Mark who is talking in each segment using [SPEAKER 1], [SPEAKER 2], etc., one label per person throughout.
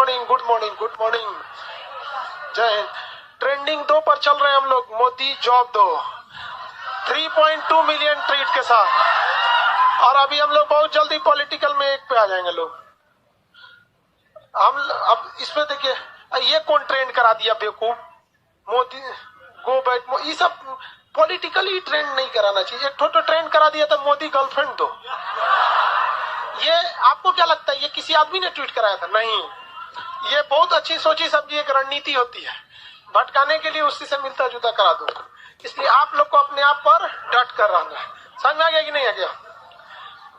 [SPEAKER 1] Morning, good morning, good morning. जय Hind. Trending 2 पर चल रहे हैं हम लोग। मोदी जॉब दो 3.2 मिलियन ट्वीट के साथ। और अभी हम लोग बहुत जल्दी पॉलिटिकल में 1 पे आ जाएंगे लोग। हम अब इसमें देखिए, ये कौन ट्रेंड करा दिया बेवकूफ? मोदी गो बैट, ये सब पॉलिटिकली ट्रेंड नहीं कराना चाहिए। एक तो ट्रेंड करा दिया था मोदी गर्लफ्रेंड दो। ये आपको क्या लगता है ये किसी आदमी ने ट्वीट कराया था? नहीं, ये बहुत अच्छी सोची समझी एक रणनीति होती है, भटकाने के लिए उसी से मिलता जुलता करा दो। इसलिए आप लोग को अपने आप पर डट कर रहना है। समझ में आ गया कि नहीं आ गया?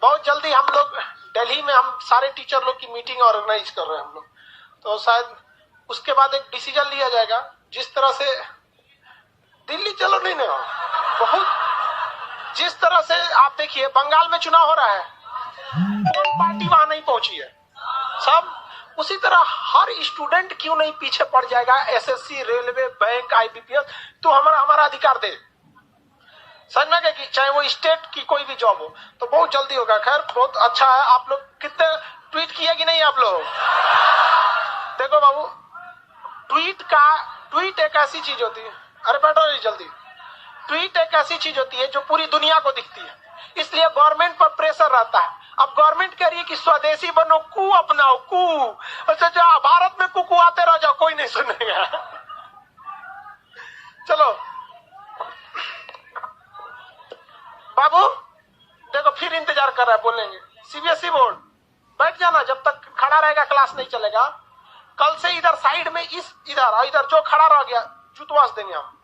[SPEAKER 1] बहुत जल्दी हम लोग दिल्ली में हम सारे टीचर लोग की मीटिंग ऑर्गेनाइज कर रहे हैं हम लोग, तो शायद उसके बाद एक डिसीजन लिया जाएगा। जिस तरह से दिल्ली चलो नहीं बहुत, जिस तरह से आप देखिए बंगाल में चुनाव हो रहा है, कौन पार्टी वहां नहीं पहुंची है? सब उसी तरह हर स्टूडेंट क्यों नहीं पीछे पड़ जाएगा? एसएससी, रेलवे, बैंक, आईबीपीएस, तो हमारा अधिकार दे। समझ में गया कि चाहे वो स्टेट की कोई भी जॉब हो, तो बहुत जल्दी होगा। खैर बहुत अच्छा है। आप लोग कितने ट्वीट किए कि नहीं आप लोग? देखो बाबू, ट्वीट एक ऐसी चीज होती है, अरे बैठो जल्दी। ट्वीट एक ऐसी चीज होती है जो पूरी दुनिया को दिखती है, इसलिए गवर्नमेंट पर प्रेशर रहता है। अब गवर्नमेंट कह रही है कि स्वदेशी बनो, कू अपनाओ, कू। अच्छा, भारत में कुकू आते रह जाओ, कोई नहीं सुनेगा। चलो बाबू, देखो फिर इंतजार कर रहा है, बोलेंगे। सीबीएसई बोर्ड बैठ जाना, जब तक खड़ा रहेगा क्लास नहीं चलेगा। कल से इधर साइड में इधर जो खड़ा रह गया जुतवास देंगे हम।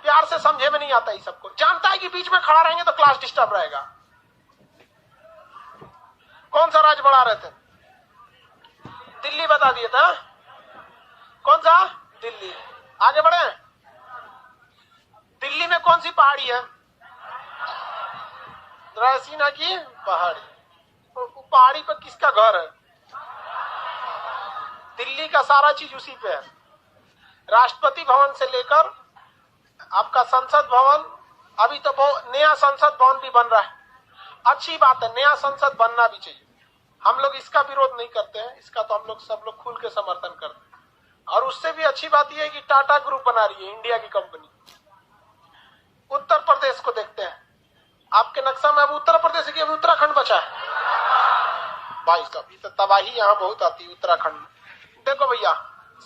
[SPEAKER 1] प्यार से समझे में नहीं आता, ये सबको जानता है कि बीच में खड़ा रहेंगे तो क्लास डिस्टर्ब रहेगा। कौन सा राज्य बढ़ा रहे थे? दिल्ली बता दिए था। कौन सा? दिल्ली। आगे बढ़े। दिल्ली में कौन सी पहाड़ी है? रायसीना की पहाड़ी। पहाड़ी पर किसका घर है? दिल्ली का सारा चीज उसी पे है। राष्ट्रपति भवन से लेकर आपका संसद भवन, अभी तो नया संसद भवन भी बन रहा है। अच्छी बात है, नया संसद बनना भी चाहिए। हम लोग इसका विरोध नहीं करते हैं, इसका तो हम लोग सब लोग खुल के समर्थन करते हैं। और उससे भी अच्छी बात यह है कि टाटा ग्रुप बना रही है, इंडिया की कंपनी। उत्तर प्रदेश को देखते हैं, आपके नक्शा में अब उत्तर प्रदेश की अभी उत्तराखंड बचा है। भाई साहब, तो तबाही यहाँ बहुत आती है उत्तराखंड में। देखो भैया,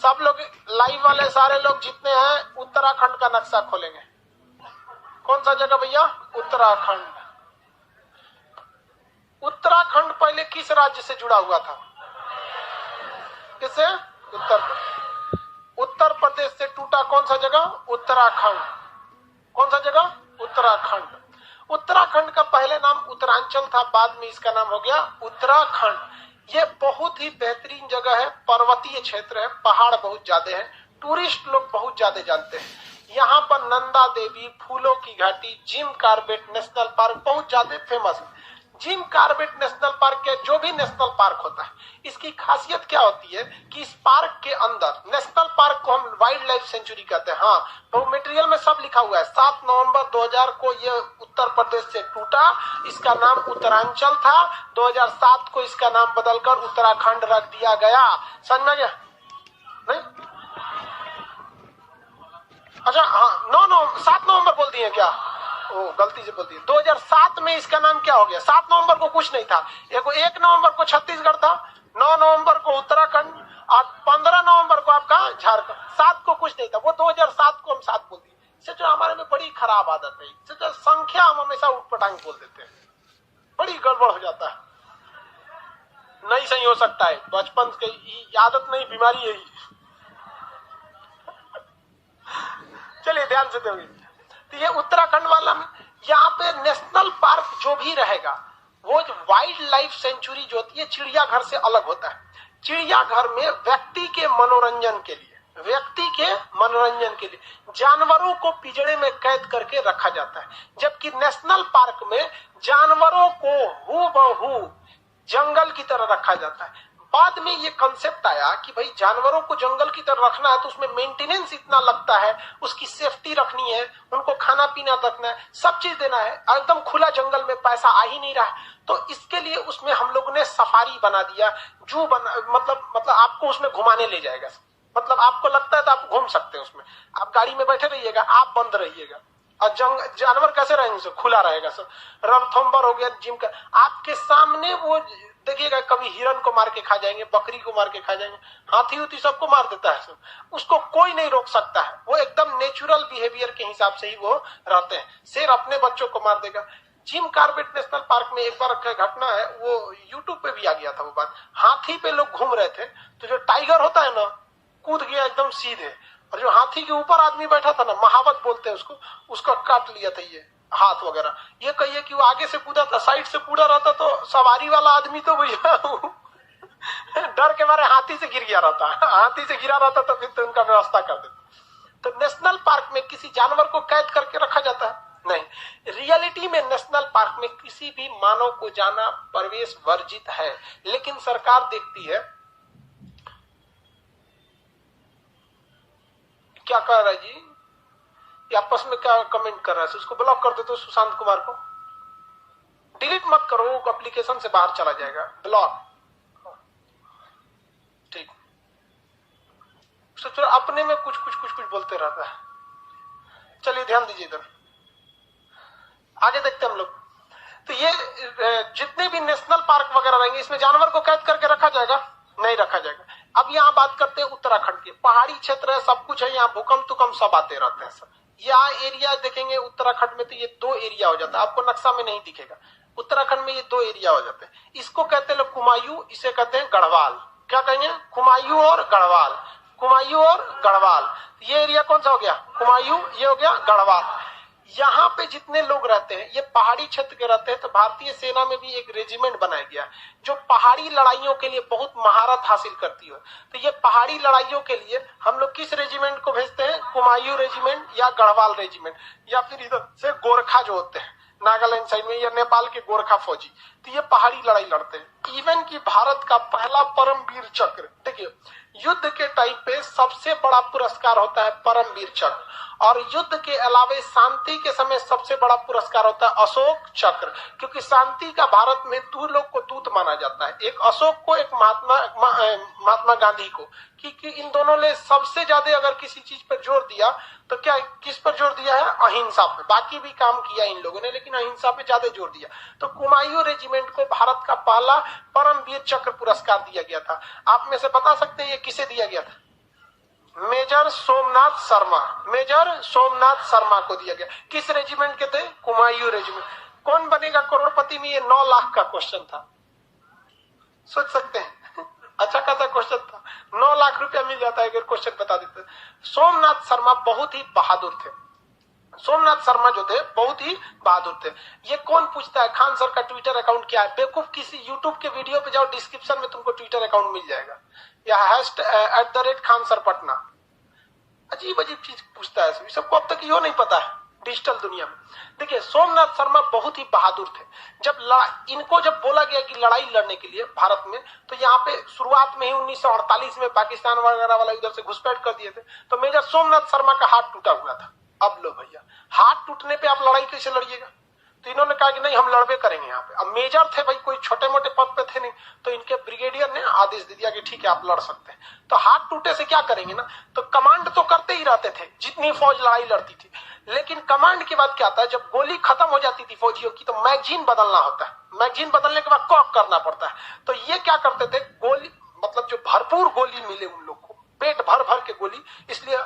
[SPEAKER 1] सब लोग लाइव वाले सारे लोग जितने हैं उत्तराखंड का नक्शा खोलेंगे। कौन सा जगह भैया? उत्तराखंड। उत्तराखंड पहले किस राज्य से जुड़ा हुआ था? किससे? उत्तर प्रदेश से टूटा। कौन सा जगह? उत्तराखंड। कौन सा जगह? उत्तराखंड। उत्तराखंड का पहले नाम उत्तरांचल था, बाद में इसका नाम हो गया उत्तराखंड। ये बहुत ही बेहतरीन जगह है, पर्वतीय क्षेत्र है, पहाड़ बहुत ज्यादा है, टूरिस्ट लोग बहुत ज्यादा जानते हैं। यहाँ पर नंदा देवी, फूलों की घाटी, जिम कॉर्बेट नेशनल पार्क बहुत ज्यादा फेमस है। जिम कॉर्बेट नेशनल पार्क के जो भी नेशनल पार्क होता है, इसकी खासियत क्या होती है कि इस पार्क के अंदर, नेशनल पार्क को हम वाइल्ड लाइफ सेंचुरी कहते हैं। हाँ, तो मटेरियल में सब लिखा हुआ है। 7 नवंबर 2000 को ये उत्तर प्रदेश से टूटा, इसका नाम उत्तरांचल था। 2007 को इसका नाम बदलकर उत्तराखंड रख दिया गया। समझ में गया? नहीं? अच्छा हाँ, 7 नवंबर बोल दिए क्या? ओ, गलती से बोल दिए। 2007 में इसका नाम क्या हो गया? 7 नवंबर को कुछ नहीं था। 1 नवंबर को छत्तीसगढ़ था, 9 नवंबर को उत्तराखंड, और 15 नवंबर को आपका झारखंड। 7 को कुछ नहीं था, वो 2007 को हम 7 बोल दिए। इससे जो हमारे में बड़ी खराब आदत है, इससे जो संख्या हम हमेशा उठपटांग बोल देते हैं, बड़ी गड़बड़ हो जाता है। नहीं सही हो सकता है, बचपन की आदत नहीं, बीमारी यही। चलिए ध्यान से देखिए, तो ये उत्तराखंड वाला में यहाँ पे नेशनल पार्क जो भी रहेगा, वो वाइल्ड लाइफ सेंचुरी जो होती है चिड़ियाघर से अलग होता है। चिड़ियाघर में व्यक्ति के मनोरंजन के लिए जानवरों को पिंजरे में कैद करके रखा जाता है, जबकि नेशनल पार्क में जानवरों को हूबहू जंगल की तरह रखा जाता है। बाद में ये कंसेप्ट आया कि भाई जानवरों को जंगल की तरह रखना है तो उसमें मेंटेनेंस इतना लगता है, उसकी सेफ्टी रखनी है, उनको खाना पीना रखना है, सब चीज देना है, एकदम खुला जंगल में पैसा आ ही नहीं रहा। तो इसके लिए उसमें हम लोग ने सफारी बना दिया, जू बना, मतलब आपको उसमें घुमाने ले जाएगा, मतलब आपको लगता है तो आप घूम सकते हैं उसमें, आप गाड़ी में बैठे रहिएगा, आप बंद रहिएगा, और जानवर कैसे रहेंगे, खुला रहेगा सब, रणथंभौर हो गया जिम का, आपके सामने वो देखिएगा, कभी हिरन को मार के खा जाएंगे, बकरी को मार के खा जाएंगे, हाथी उथी सबको मार देता है सब, उसको कोई नहीं रोक सकता है, वो एकदम नेचुरल बिहेवियर के हिसाब से ही वो रहते हैं। शेर अपने बच्चों को मार देगा। जिम कॉर्बेट नेशनल पार्क में एक बार घटना है, वो यूट्यूब पे भी आ गया था वो बात, हाथी पे लोग घूम रहे थे, तो जो टाइगर होता है ना, कूद गया एकदम सीधे, और जो हाथी के ऊपर आदमी बैठा था ना, महावत बोलते हैं उसको, उसका काट लिया था ये हाथ वगैरह। ये कहिए कि वो आगे से कूदा था, साइड से कूदा रहता तो सवारी वाला आदमी तो भैया डर के मारे हाथी से गिर गया रहता, हाथी से गिरा रहता तो फिर तो उनका व्यवस्था कर देता। तो नेशनल पार्क में किसी जानवर को कैद करके रखा जाता है? नहीं। रियलिटी में नेशनल पार्क में किसी भी मानव को जाना प्रवेश वर्जित है, लेकिन सरकार देखती है। क्या कर रहा है जी, ये आपस में क्या कमेंट कर रहा है, उसको ब्लॉक कर दे तो सुशांत कुमार को डिलीट मत करो, एप्लीकेशन से बाहर चला जाएगा, ब्लॉक। ठीक, तो अपने में कुछ बोलते रहता है। चलिए ध्यान दीजिए इधर, आगे देखते हैं हम लोग। तो ये जितने भी नेशनल पार्क वगैरह रहेंगे, इसमें जानवर को कैद करके रखा जाएगा? नहीं रखा जाएगा। अब यहाँ बात करते हैं उत्तराखंड की, पहाड़ी क्षेत्र है, सब कुछ है, यहाँ भूकंप तुकंप सब आते रहते हैं सब। यहाँ एरिया देखेंगे उत्तराखंड में, तो ये 2 एरिया हो जाता है, आपको नक्शा में नहीं दिखेगा। उत्तराखंड में ये 2 एरिया हो जाते हैं। इसको कहते हैं लोग कुमायूं, इसे कहते हैं गढ़वाल। क्या कहेंगे? कुमायूं और गढ़वाल, कुमायूं और गढ़वाल। ये एरिया कौन सा हो गया? कुमायूं, ये हो गया गढ़वाल। यहाँ पे जितने लोग रहते हैं ये पहाड़ी क्षेत्र के रहते हैं। तो भारतीय सेना में भी एक रेजिमेंट बनाया गया जो पहाड़ी लड़ाइयों के लिए बहुत महारत हासिल करती है। तो ये पहाड़ी लड़ाइयों के लिए हम लोग किस रेजिमेंट को भेजते हैं? कुमायूं रेजिमेंट या गढ़वाल रेजिमेंट, या फिर इधर से गोरखा जो होते हैं नागालैंड साइड में, या नेपाल के गोरखा फौजी, तो ये पहाड़ी लड़ाई लड़ते हैं। इवन की भारत का पहला परमवीर चक्र, देखिए युद्ध के टाइम पे सबसे बड़ा पुरस्कार होता है परमवीर चक्र, और युद्ध के अलावे शांति के समय सबसे बड़ा पुरस्कार होता है अशोक चक्र, क्योंकि शांति का भारत में 2 लोग को दूत माना जाता है, एक अशोक को, एक महात्मा गांधी को, क्योंकि इन दोनों ने सबसे ज्यादा अगर किसी चीज पर जोर दिया तो क्या, किस पर जोर दिया है? अहिंसा पे। बाकी भी काम किया इन लोगों ने, लेकिन अहिंसा पे ज्यादा जोर दिया। तो कुमायूं रेजिमेंट को भारत का पहला परमवीर चक्र पुरस्कार दिया गया था। आप में से बता सकते हैं ये किसे दिया गया था? मेजर सोमनाथ शर्मा, मेजर सोमनाथ शर्मा को दिया गया। किस रेजिमेंट के थे? कुमायूं रेजिमेंट। कौन बनेगा करोड़पति में? ये 9 लाख का क्वेश्चन था, सोच सकते हैं। अच्छा खासा क्वेश्चन था, 9 लाख रुपया मिल जाता है अगर क्वेश्चन बता देते। सोमनाथ शर्मा बहुत ही बहादुर थे। सोमनाथ शर्मा जो थे बहुत ही बहादुर थे। ये कौन पूछता है खान सर का ट्विटर अकाउंट क्या है? बेवकूफ, किसी यूट्यूब के वीडियो पे जाओ, डिस्क्रिप्शन में तुमको ट्विटर अकाउंट मिल जाएगा, या @खान सर पटना। अजीब अजीब चीज पूछता है, सभी सबको अब तक यो नहीं पता है डिजिटल दुनिया में। देखिए सोमनाथ शर्मा बहुत ही बहादुर थे। जब इनको जब बोला गया कि लड़ाई लड़ने के लिए भारत में, तो यहाँ पे शुरुआत में ही 1948 में पाकिस्तान वगैरह वाला उधर से घुसपैठ कर दिए थे। तो मेजर सोमनाथ शर्मा का हाथ टूटा हुआ था। अब लो भैया, हाथ टूटने पे आप लड़ाई कैसे लड़िएगा? तो इन्होंने कहा कि नहीं, हम लड़बे करेंगे यहाँ पे। अब मेजर थे भाई, कोई छोटे मोटे पद पे थे नहीं, तो इनके ब्रिगेडियर ने आदेश दे दिया कि ठीक है आप लड़ सकते हैं। तो हाथ टूटे से क्या करेंगे ना, तो कमांड तो करते ही रहते थे जितनी फौज लड़ाई लड़ती थी, लेकिन कमांड के बाद क्या आता है, जब गोली खत्म हो जाती थी फौजियों की, तो मैगजीन बदलना होता है। मैगजीन बदलने के बाद कॉक करना पड़ता है। तो ये क्या करते थे, गोली मतलब जो भरपूर गोली मिले उन लोग को, पेट भर भर के गोली, इसलिए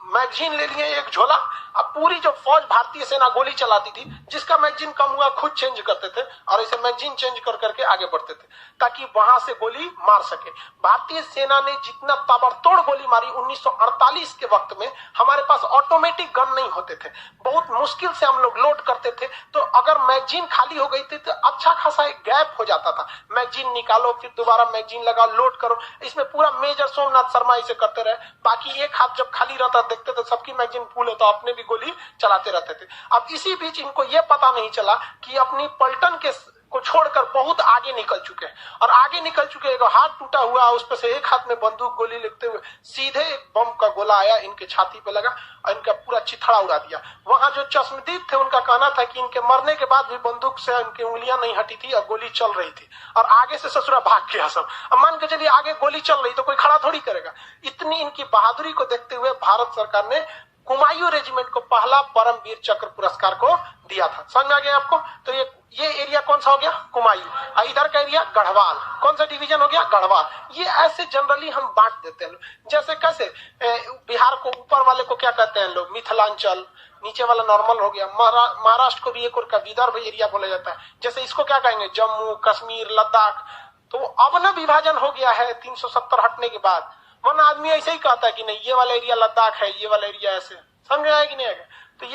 [SPEAKER 1] मैगजीन ले लिए एक झोला। अब पूरी जो फौज भारतीय सेना गोली चलाती थी, जिसका मैगजीन कम हुआ खुद चेंज करते थे, और इसे मैगजीन चेंज कर करके आगे बढ़ते थे ताकि वहां से गोली मार सके। भारतीय सेना ने जितना ताबड़तोड़ गोली मारी 1948 के वक्त में, हमारे पास ऑटोमेटिक गन नहीं होते थे, बहुत मुश्किल से हम लोग लोड करते थे। तो अगर मैगजीन खाली हो गई थी तो अच्छा खासा एक गैप हो जाता था, मैगजीन निकालो फिर दोबारा मैगजीन लगाओ, लोड करो। इसमें पूरा मेजर सोमनाथ शर्मा इसे करते रहे। बाकी एक हाथ जब खाली रहता देखते थे सबकी मैगजीन फुल है, तो अपने भी गोली चलाते रहते थे। अब इसी बीच इनको यह पता नहीं चला कि अपनी पलटन के को छोड़कर बहुत आगे निकल चुके हैं, और आगे निकल चुके हैं। हाथ टूटा हुआ, उस पर से एक हाथ में बंदूक गोली लेते हुए सीधे बम का गोला आया, इनके छाती पे लगा और इनका पूरा चिथड़ा उड़ा दिया। वहां जो चश्मदीद थे उनका कहना था कि इनके मरने के बाद भी बंदूक से इनकी उंगलियां नहीं हटी थी और गोली चल रही थी, और आगे से ससुरा भाग गया सब। अब मान के चलिए आगे गोली चल रही तो कोई खड़ा थोड़ी करेगा। इतनी इनकी बहादुरी को देखते हुए भारत सरकार ने कुमायूं रेजिमेंट को पहला परमवीर चक्र पुरस्कार को दिया था। समझ में आ गया आपको? तो ये एरिया कौन सा हो गया? कुमायूं। इधर का एरिया गढ़वाल। कौन सा डिवीजन हो गया? गढ़वाल। ये ऐसे जनरली हम बांट देते हैं, जैसे कैसे बिहार को ऊपर वाले को क्या कहते हैं लोग? मिथिलांचल। नीचे वाला नॉर्मल हो गया। महाराष्ट्र को भी एक और का विदर्भ एरिया बोला जाता है। जैसे इसको क्या कहेंगे? जम्मू कश्मीर लद्दाख। तो अब न विभाजन हो गया है 370 हटने के बाद, वरना आदमी ऐसे ही कहता है कि नहीं ये वाला एरिया लद्दाख है, ये वाला एरिया ऐसे। समझ में आया कि नहीं आएगा? तो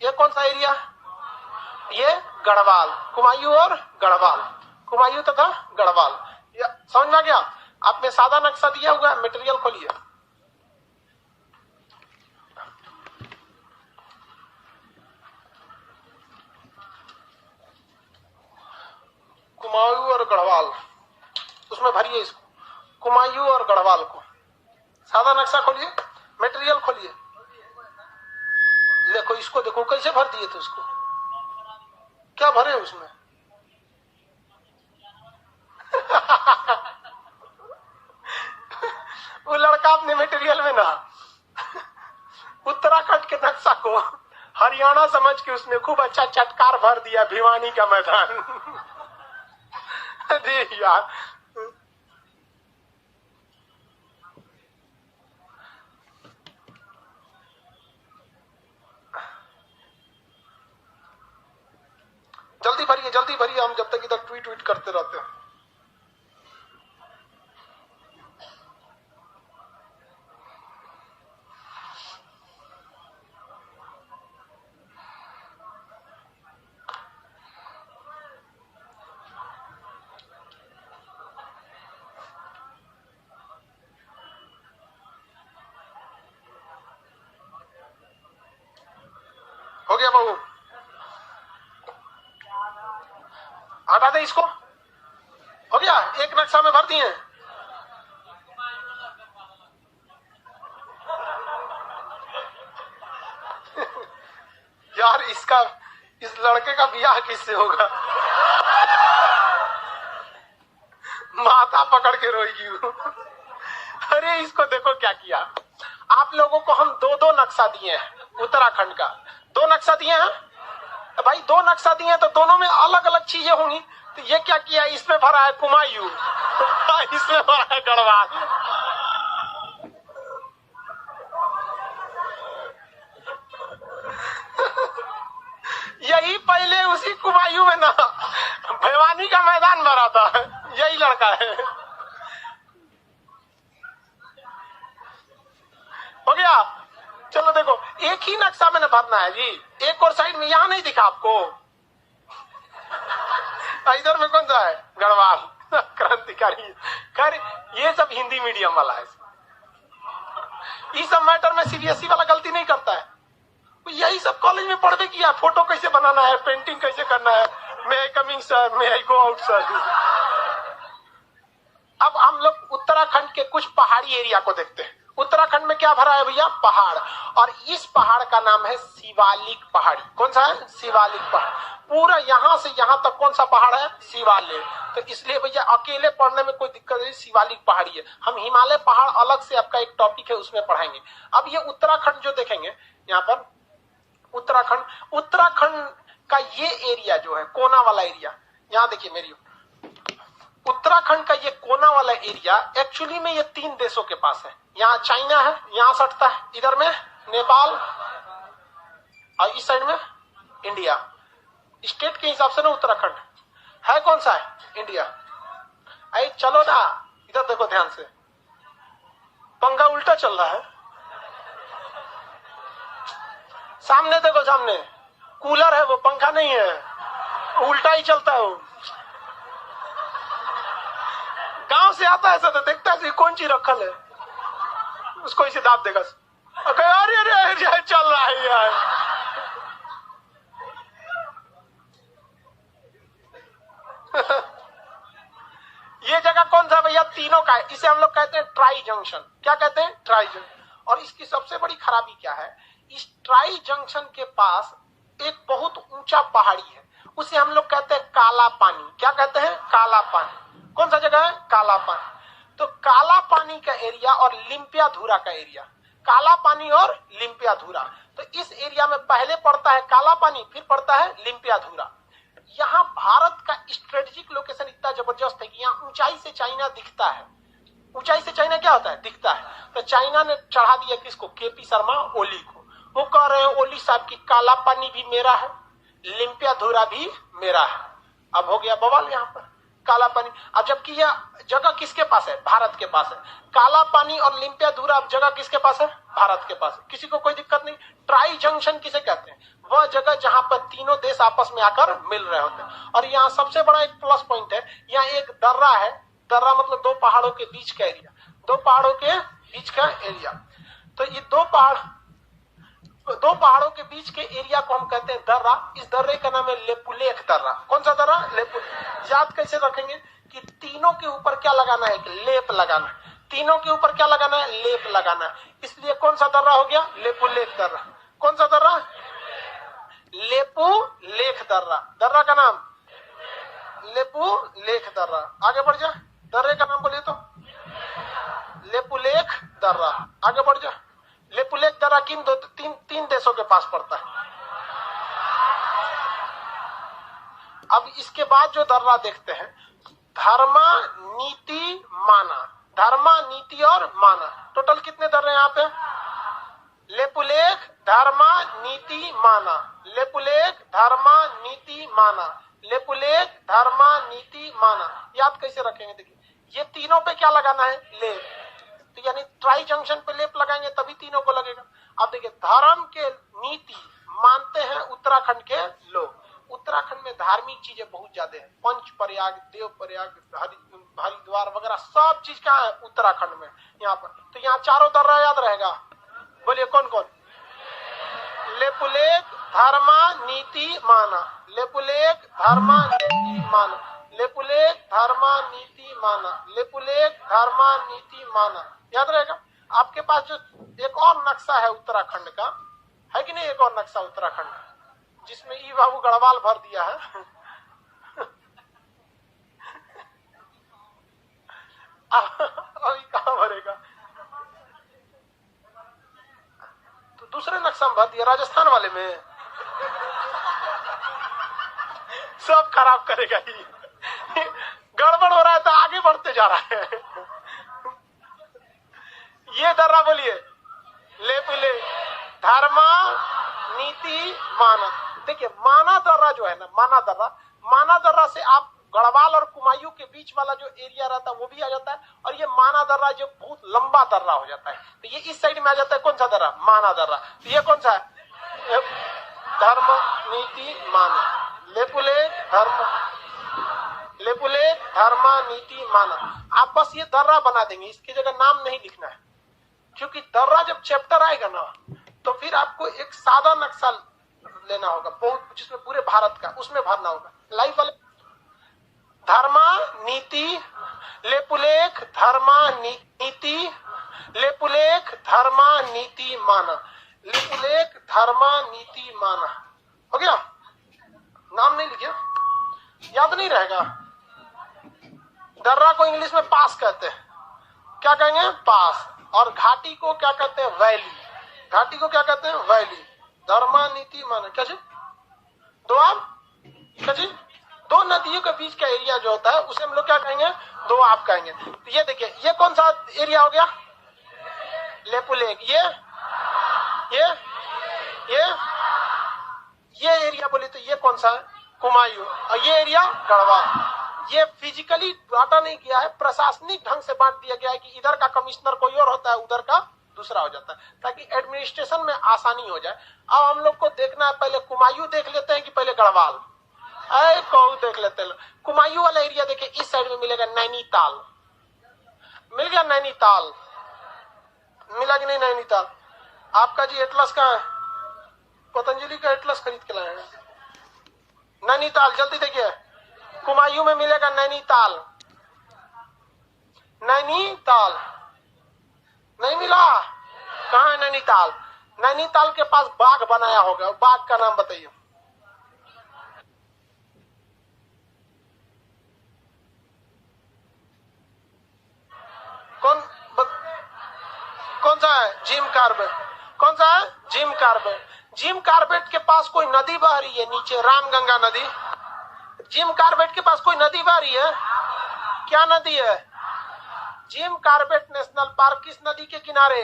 [SPEAKER 1] ये कौन सा एरिया? ये गढ़वाल। कुमायूं और गढ़वाल, कुमायूं तथा गढ़वाल। समझ में आ गया? आपने सादा नक्शा दिया हुआ है, मटेरियल खोलिए। कुमायूं और गढ़वाल, उसमें भरिए इसको, कुमायूं और गढ़वाल को। सादा नक्शा खोलिए, मटेरियल खोलिए, देखो इसको, देखो कैसे भर दिए थे उसको। क्या भरे उसमें? वो लड़का अपने मटेरियल में ना उत्तराखंड के नक्शा को हरियाणा समझ के उसमें खूब अच्छा चटकार भर दिया, भिवानी का मैदान। अरे यार, जल्दी भरिए, हम जब तक इधर ट्वीट करते रहते हैं। हो गया बाबू? हटा दे इसको। हो गया? एक नक्शा में भर दिए। यार इस लड़के का ब्याह किससे होगा? माथा पकड़ के रोएगी। अरे इसको देखो क्या किया। आप लोगों को हम दो नक्शा दिए हैं उत्तराखंड का, 2 नक्शा दिए हैं भाई। 2 नक्शा दिए तो दोनों में अलग अलग चीजें होंगी। तो ये क्या किया? इसमें भरा है कुमायूं, इसमें भरा है गढ़वाल। यही पहले उसी कुमायूं में ना भिवानी का मैदान भरा था, यही लड़का है। हो गया? चलो देखो, एक ही नक्शा में भरना है जी। एक और साइड में यहां नहीं दिखा आपको? इधर में कौन सा है? गढ़वाल। क्रांतिकारी। खैर ये सब हिंदी मीडियम वाला है। इस सब मैटर में सीबीएसई वाला गलती नहीं करता है। यही सब कॉलेज में पढ़ किया, फोटो कैसे बनाना है, पेंटिंग कैसे करना है। May I coming sir, may I go out sir. अब हम लोग उत्तराखंड के कुछ पहाड़ी एरिया को देखते हैं। उत्तराखंड में क्या भरा है भैया? पहाड़। और इस पहाड़ का नाम है शिवालिक पहाड़ी। कौन सा है? शिवालिक पहाड़। पूरा यहां से यहां तक कौन सा पहाड़ है? शिवालिक। तो इसलिए भैया अकेले पढ़ने में कोई दिक्कत नहीं, शिवालिक पहाड़ी है। हम हिमालय पहाड़ अलग से आपका एक टॉपिक है उसमें पढ़ाएंगे। अब ये उत्तराखंड जो देखेंगे यहाँ पर, उत्तराखंड का ये एरिया जो है कोना वाला एरिया, यहाँ देखिए मेरी, उत्तराखंड का ये कोना वाला एरिया एक्चुअली में ये 3 देशों के पास है। यहाँ चाइना है, यहाँ सटता है, इधर में नेपाल और इस साइड में इंडिया। स्टेट के हिसाब से ना उत्तराखंड है कौन सा है? इंडिया। अरे चलो ना, इधर देखो ध्यान से, पंखा उल्टा चल रहा है। सामने देखो, सामने कूलर है, वो पंखा नहीं है, उल्टा ही चलता है वो। गांव से आता है ऐसा तो देखता है कौन चीज रखल है, उसको इसे दाब देगा। अरे अरे अरे चल रहा है यार। तीनों का है, इसे हम लोग कहते हैं ट्राई जंक्शन। क्या कहते हैं? Tri junction. और इसकी सबसे बड़ी खराबी क्या है, इस ट्राई जंक्शन के पास एक बहुत ऊंचा पहाड़ी है, उसे हम लोग कहते हैं काला पानी। क्या कहते हैं? काला पानी। कौन सा जगह है? काला पानी। तो काला पानी का एरिया और लिम्पियाधुरा का एरिया, काला पानी और लिम्पियाधुरा, तो इस एरिया में पहले पड़ता है काला पानी, फिर पड़ता है लिम्पियाधुरा। यहाँ भारत का स्ट्रेटेजिक लोकेशन इतना जबरदस्त है कि यहाँ ऊंचाई से चाइना दिखता है। ऊंचाई से चाइना क्या होता है? दिखता है। तो चाइना ने चढ़ा दिया किसको? केपी शर्मा ओली को। वो कह रहे हैं ओली साहब की काला पानी भी मेरा है, लिम्पियाधुरा भी मेरा है। अब हो गया बवाल यहाँ पर, काला पानी। अब जबकि यह जगह किसके पास है? भारत के पास है। काला पानी और लिम्पियाधुरा अब जगह किसके पास है? भारत के पास है। किसी को कोई दिक्कत नहीं। ट्राई जंक्शन किसे कहते हैं? वह जगह जहां पर तीनों देश आपस में आकर मिल रहे होते हैं। और यहाँ सबसे बड़ा एक प्लस पॉइंट है, यहाँ एक दर्रा है। दर्रा मतलब दो पहाड़ों के बीच का एरिया, दो पहाड़ों के बीच का एरिया। तो ये दो पहाड़ों के बीच के एरिया को हम कहते हैं दर्रा। इस दर्रे का नाम है लेपुलेख दर्रा। कौन सा दर्रा? लेपुलेख। याद कैसे रखेंगे कि तीनों के ऊपर क्या लगाना है? एक लेप लगाना है। तीनों के ऊपर क्या लगाना है? लेप लगाना है। इसलिए कौन सा दर्रा हो गया? लेपुलेख दर्रा। कौन सा दर्रा? लेपुलेख दर्रा। दर्रा का नाम लेपुलेख दर्रा। आगे बढ़ जा, दर्रे का नाम बोलिए तो लेपुलेख दर्रा। आगे बढ़ जा। लेपुलेख दर्रा तीन देशों के पास पड़ता है। अब इसके बाद जो दर्रा देखते हैं, धर्मा, नीति, माना। धर्मा, नीति और माना, टोटल कितने दर्रे यहाँ पे? लेपुलेख, धर्मा, नीति, माना। लेपुलेख, धर्मा, नीति, माना। लेपुलेख, धर्मा, नीति, माना। याद कैसे रखेंगे? देखिए, ये तीनों पे क्या लगाना है? लेप। तो यानी ट्राई जंक्शन पे लेप लगाएंगे तभी तीनों को लगेगा। अब देखिए, धर्म के नीति मानते हैं उत्तराखंड के लोग। उत्तराखंड में धार्मिक चीजें बहुत ज्यादा है। पंच प्रयाग, देव प्रयाग, हरिद्वार वगैरह सब चीज कहाँ है? उत्तराखंड में। यहाँ पर तो यहाँ चारों दर्रा याद रहेगा। बोलिए कौन कौन? लेपुलेख, धर्मा, नीति, माना। लेपुलेख, धर्मा, नीति, माना। लेपुलेख, धर्मा, नीति, माना। लेपुलेख, धर्मा, नीति, माना। याद रहेगा। आपके पास जो एक और नक्शा है उत्तराखंड का, है कि नहीं? एक और नक्शा उत्तराखंड का जिसमें ई बाबू गढ़वाल भर दिया है। अभी कहां भरेगा? तो दूसरे नक्शा में भर दिया, राजस्थान वाले में। सब खराब करेगा ही। गड़बड़ हो रहा है तो आगे बढ़ते जा रहा है। ये दर्रा बोलिए, लेपुलेख, धर्मा, नीति, माना। देखिए, माना दर्रा जो है ना, माना दर्रा से आप गढ़वाल और कुमायूं के बीच वाला जो एरिया रहता है वो भी आ जाता है। और ये माना दर्रा जो बहुत लंबा दर्रा हो जाता है, तो ये इस साइड में आ जाता है। कौन सा दर्रा? माना दर्रा। तो ये कौन सा है? धर्म, नीति, माना। लेपुलेख, लेपुलेख, धर्मा, नीति, माना। आप बस ये दर्रा बना देंगे, इसकी जगह नाम नहीं लिखना है, क्योंकि दर्रा जब चैप्टर आएगा ना तो फिर आपको एक सादा नक्शा लेना होगा, बहुत जिसमें पूरे भारत का, उसमें भरना होगा। लाइव वाले धर्मा, नीति, लेपुलेख, धर्मा, नीति, लेपुलेख, धर्मा, नीति, माना। लेपुलेख, धर्मा, नीति, माना। हो गया? नाम नहीं लिखे, याद नहीं रहेगा। दर्रा को इंग्लिश में पास कहते हैं। क्या कहेंगे? पास। और घाटी को क्या कहते हैं? वैली। घाटी को क्या कहते हैं? वैली। धर्मा, नीति, माना। क्या चीज? दो आप क्या चीज? दो नदियों के बीच का एरिया जो होता है उसे हम लोग क्या कहेंगे? दो आप कहेंगे। तो ये देखिए, ये कौन सा एरिया हो गया? लेपुलेख। ये एरिया बोले तो ये कौन सा है? कुमायूं। और ये एरिया गढ़वाल। ये फिजिकली बांटा नहीं गया है, प्रशासनिक ढंग से बांट दिया गया है कि इधर का कमिश्नर कोई और होता है, उधर का दूसरा हो जाता है, ताकि एडमिनिस्ट्रेशन में आसानी हो जाए। अब हम लोग को देखना है, पहले कुमायूं देख लेते हैं कि पहले गढ़वाल? कौ देख लेते हैं। कुमायूं वाला एरिया देखिए, इस साइड में मिलेगा नैनीताल। मिल गया नैनीताल? मिला कि नहीं नैनीताल? आपका जी एटलस कहाँ है? पतंजलि का एटलस खरीद के लाए हैं। नैनीताल जल्दी देखिए, कुमायूं में मिलेगा नैनीताल। नैनीताल नहीं मिला। कहाँ है नैनीताल? नैनीताल के पास बाग बनाया होगा, बाग का नाम बताइए। कौन सा है? Jim Corbett. कौन सा है? Jim Corbett. जिम कार्बेट के पास कोई नदी बह रही है नीचे, रामगंगा नदी। जिम कार्बेट के पास कोई नदी बह रही है? क्या नदी है? जिम कार्बेट नेशनल पार्क किस नदी के किनारे?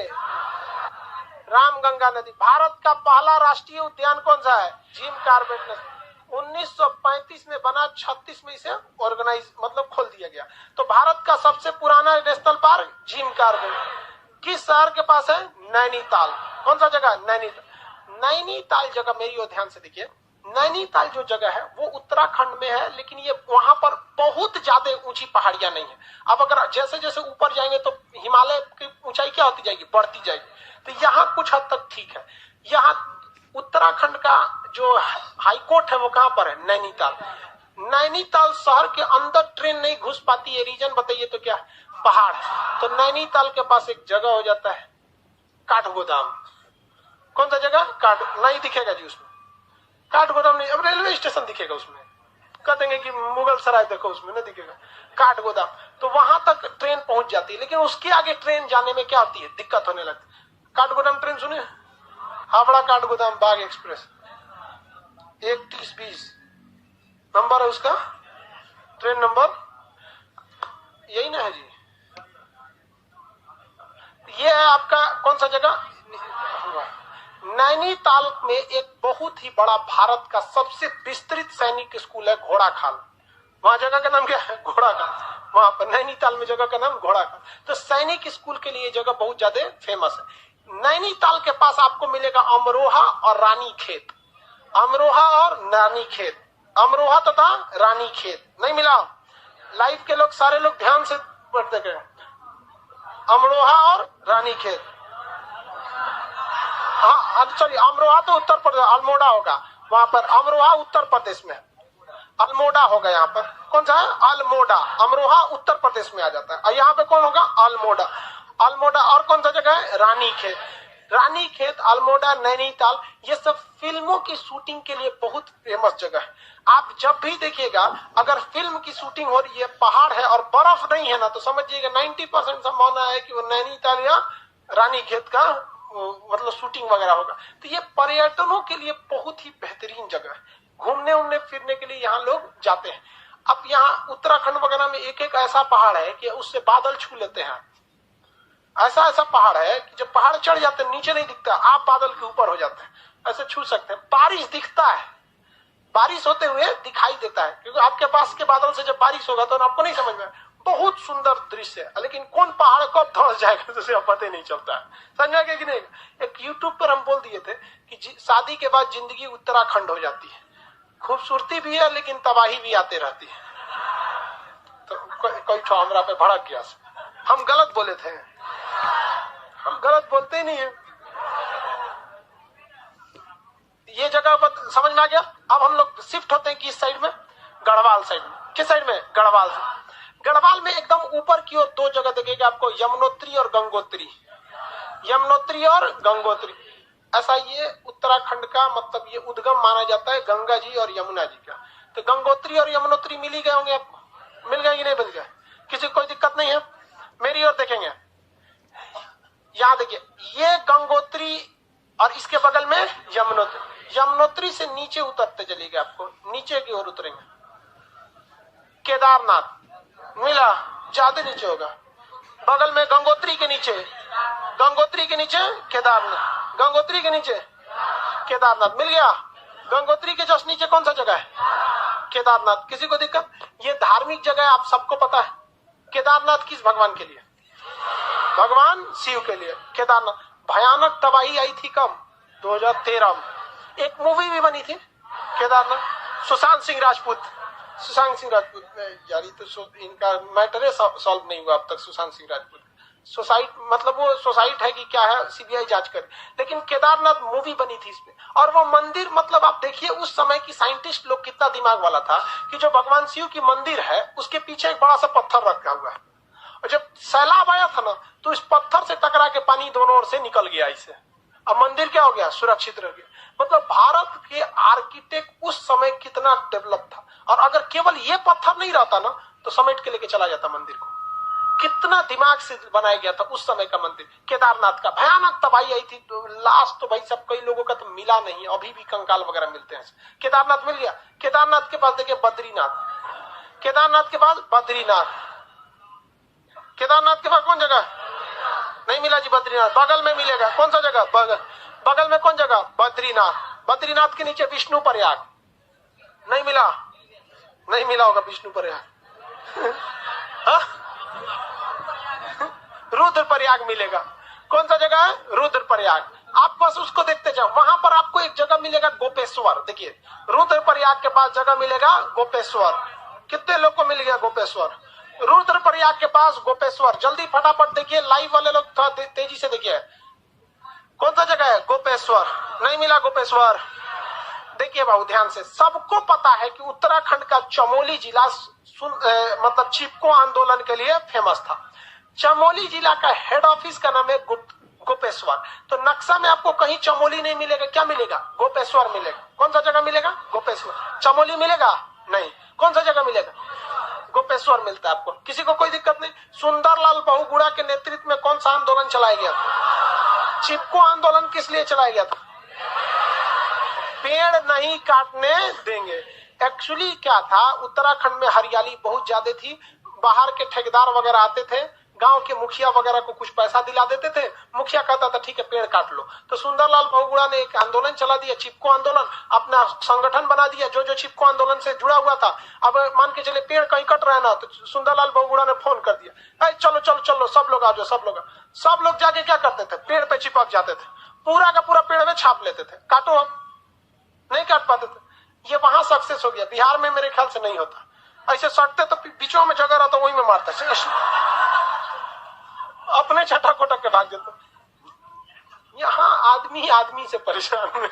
[SPEAKER 1] रामगंगा नदी। भारत का पहला राष्ट्रीय उद्यान कौन सा है? Jim Corbett national. 1935 में बना, 36 में इसे ऑर्गेनाइज मतलब खोल दिया गया। तो भारत का सबसे पुराना नेशनल पार्क जिम कार्बेट किस शहर के पास है? नैनीताल। कौन सा जगह? नैनीताल। नैनीताल जगह मेरी ओर ध्यान से देखिए। नैनीताल जो जगह है वो उत्तराखंड में है, लेकिन ये वहां पर बहुत ज्यादा ऊंची पहाड़ियां नहीं है। अब अगर जैसे जैसे ऊपर जाएंगे तो हिमालय की ऊंचाई क्या होती जाएगी? बढ़ती जाएगी। तो यहाँ कुछ हद तक ठीक है। यहाँ उत्तराखंड का जो हाईकोर्ट है वो कहां पर है? नैनीताल। नैनीताल शहर के अंदर ट्रेन नहीं घुस पाती है, रीजन बताइए तो क्या? पहाड़। तो नैनीताल के पास एक जगह हो जाता है काठगोदाम। कौन सा जगह? काठ नहीं दिखेगा जी उसमें, काठगोदाम नहीं। अब रेलवे स्टेशन दिखेगा उसमें, कह देंगे कि मुगल सराय देखो, उसमें नहीं दिखेगा। काठगोदाम। तो वहां तक ट्रेन पहुंच जाती है, लेकिन उसके आगे ट्रेन जाने में क्या होती है? दिक्कत होने लगती है। काठगोदाम ट्रेन सुने? हावड़ा काठगोदाम बाग एक्सप्रेस 3120 नंबर है उसका, ट्रेन नंबर यही ना है जी। ये है आपका कौन सा जगह? नैनीताल में एक बहुत ही बड़ा भारत का सबसे विस्तृत सैनिक स्कूल है घोड़ाखाल। वहां जगह का नाम क्या है? घोड़ाखाल। वहां पर नैनीताल में जगह का नाम घोड़ाखाल। तो सैनिक स्कूल के लिए जगह बहुत ज्यादा फेमस है। नैनीताल के पास आपको मिलेगा अमरोहा और रानीखेत। अमरोहा और रानीखेत, अमरोहा तथा रानीखेत। नहीं मिला? लाइव के लोग सारे लोग ध्यान से पढ़ते गए। अमरोहा और रानीखेत। हाँ सॉरी, अमरोहा तो उत्तर प्रदेश, अल्मोड़ा होगा वहां पर। अमरोहा उत्तर प्रदेश में, अल्मोड़ा होगा यहाँ पर। कौन सा है? अल्मोड़ा। अमरोहा उत्तर प्रदेश में आ जाता है, और यहाँ पे कौन होगा? अल्मोड़ा। अल्मोड़ा। और कौन सा जगह है? रानीखेत। रानीखेत, अल्मोड़ा, नैनीताल, ये सब फिल्मों की शूटिंग के लिए बहुत फेमस जगह है। आप जब भी देखिएगा अगर फिल्म की शूटिंग हो रही है, पहाड़ है और बर्फ नहीं है ना, तो समझिएगा 90% संभावना है कि वो नैनीताल या रानीखेत का मतलब शूटिंग वगैरह होगा। तो ये पर्यटनों के लिए बहुत ही बेहतरीन जगह है। घूमने उमने फिरने के लिए यहाँ लोग जाते हैं। अब यहाँ उत्तराखंड वगैरह में एक एक ऐसा पहाड़ है कि उससे बादल छू लेते हैं। ऐसा ऐसा पहाड़ है कि जब पहाड़ चढ़ जाते हैं नीचे नहीं दिखता, आप बादल के ऊपर हो जाते हैं, ऐसे छू सकते हैं। बारिश दिखता है, बारिश होते हुए दिखाई देता है, क्योंकि आपके पास के बादल से जब बारिश होगा तो आपको नहीं समझ में। बहुत सुंदर दृश्य है, लेकिन कौन पहाड़ कब धंस जाएगा जैसे अब पता ही नहीं चलता है। समझा कि नहीं? एक यूट्यूब पर हम बोल दिए थे कि शादी के बाद जिंदगी उत्तराखंड हो जाती है, खूबसूरती भी है लेकिन तबाही भी आते रहती है। तो कोई तो हमरा पे भड़क गया, हम गलत बोले थे, हम गलत बोलते ही नहीं है। ये जगह समझ में आ गया। अब हम लोग शिफ्ट होते हैं किस साइड में? गढ़वाल साइड में। किस साइड में? गढ़वाल से। गढ़वाल में एकदम ऊपर की ओर दो जगह दिखेगा आपको, यमुनोत्री और गंगोत्री। यमुनोत्री और गंगोत्री। ऐसा ये उत्तराखंड का मतलब ये उद्गम माना जाता है गंगा जी और यमुना जी का। तो गंगोत्री और यमुनोत्री मिल ही गए होंगे आपको, मिल गए कि नहीं मिल गए? किसी कोई दिक्कत नहीं है? मेरी ओर देखेंगे, यहां देखिए, ये गंगोत्री और इसके बगल में यमुनोत्री। यमुनोत्री से नीचे उतरते चलेगा, आपको नीचे की ओर उतरेंगे, केदारनाथ मिला, ज्यादा नीचे होगा। बगल में गंगोत्री के नीचे, गंगोत्री के नीचे केदारनाथ, गंगोत्री के नीचे केदारनाथ मिल गया। गंगोत्री के जस्ट नीचे कौन सा जगह है? केदारनाथ। किसी को दिक्कत? ये धार्मिक जगह है, आप सबको पता है। केदारनाथ किस भगवान के लिए? भगवान शिव के लिए। केदारनाथ भयानक तबाही आई थी कब? 2013 में एक मूवी भी बनी थी केदारनाथ, सुशांत सिंह राजपूत। सुशांत सिंह राजपूत यार, ये तो इनका मैटर सॉल्व नहीं हुआ अब तक। सुशांत सिंह राजपूत सुसाइड, मतलब वो सुसाइड है कि क्या है, सीबीआई जांच करे। लेकिन केदारनाथ मूवी बनी थी इसमें, और वो मंदिर मतलब आप देखिए उस समय की साइंटिस्ट लोग कितना दिमाग वाला था कि जो भगवान शिव की मंदिर है उसके पीछे एक बड़ा सा पत्थर रखा हुआ है, और जब सैलाब आया था ना तो इस पत्थर से टकरा के पानी दोनों ओर से निकल गया इसे। अब मंदिर क्या हो गया, सुरक्षित रह गया। मतलब भारत के आर्किटेक्ट उस समय कितना डेवलप था। और अगर केवल ये पत्थर नहीं रहता ना तो समेट के लेके चला जाता मंदिर को। कितना दिमाग से बनाया गया था उस समय का मंदिर। केदारनाथ का भयानक तबाही आई थी, लास्ट तो भाई सब कई लोगों का तो मिला नहीं, अभी भी कंकाल वगैरह मिलते हैं। केदारनाथ मिल गया। केदारनाथ के पास देखिए बद्रीनाथ, केदारनाथ के पास बद्रीनाथ, केदारनाथ के पास कौन जगह नहीं मिला जी, बद्रीनाथ बगल में मिलेगा। कौन सा जगह, बगल में कौन जगह, बद्रीनाथ। बद्रीनाथ के नीचे विष्णु प्रयाग नहीं मिला, नहीं मिला होगा विष्णु प्रयाग। रुद्र प्रयाग मिलेगा। कौन सा जगह है, रुद्र प्रयाग। आप बस उसको देखते जाओ, वहां पर आपको एक जगह मिलेगा गोपेश्वर। देखिए रुद्र प्रयाग के पास जगह मिलेगा गोपेश्वर। कितने लोग को मिल गया गोपेश्वर, रुद्र प्रयाग के पास गोपेश्वर। जल्दी फटाफट देखिए, लाइव वाले लोग थोड़ा तेजी से देखिए, कौन सा जगह है, गोपेश्वर। नहीं मिला गोपेश्वर। देखिए बाबू ध्यान से, सबको पता है कि उत्तराखंड का चमोली जिला मतलब चिपको आंदोलन के लिए फेमस था। चमोली जिला का हेड ऑफिस का नाम है गोपेश्वर। तो नक्शा में आपको कहीं चमोली नहीं मिलेगा, क्या मिलेगा, गोपेश्वर मिलेगा। कौन सा जगह मिलेगा, गोपेश्वर। चमोली मिलेगा नहीं, कौन सा जगह मिलेगा, गोपेश्वर मिलता है आपको। किसी को कोई दिक्कत नहीं। सुंदरलाल बहुगुणा के नेतृत्व में कौन सा आंदोलन चलाया गया था, चिपको आंदोलन किस लिए चलाया गया था, पेड़ नहीं काटने देंगे। एक्चुअली क्या था, उत्तराखंड में हरियाली बहुत ज्यादा थी, बाहर के ठेकेदार वगैरह आते थे, गांव के मुखिया वगैरह को कुछ पैसा दिला देते थे, मुखिया कहता था ठीक है पेड़ काट लो। तो सुंदरलाल बहुगुणा ने एक आंदोलन चला दिया, चिपको आंदोलन, अपना संगठन बना दिया जो जो चिपको आंदोलन से जुड़ा हुआ था। अब मान के चले पेड़ कहीं कट रहा है ना, तो सुंदरलाल बहुगुणा ने फोन कर दिया, चलो चलो चलो सब लोग आ जाओ, सब लोग जाके क्या करते थे, पेड़ पे चिपक जाते थे, पूरा का पूरा पेड़ में छाप लेते थे, काटो अब नहीं काट पाते थे। ये वहां सक्सेस हो गया, बिहार में मेरे ख्याल से नहीं होता। ऐसे सटते तो बीचों में जगह रहता वही में मारता, अपने छठा कोटक के भाग देते। यहाँ आदमी आदमी से परेशान है।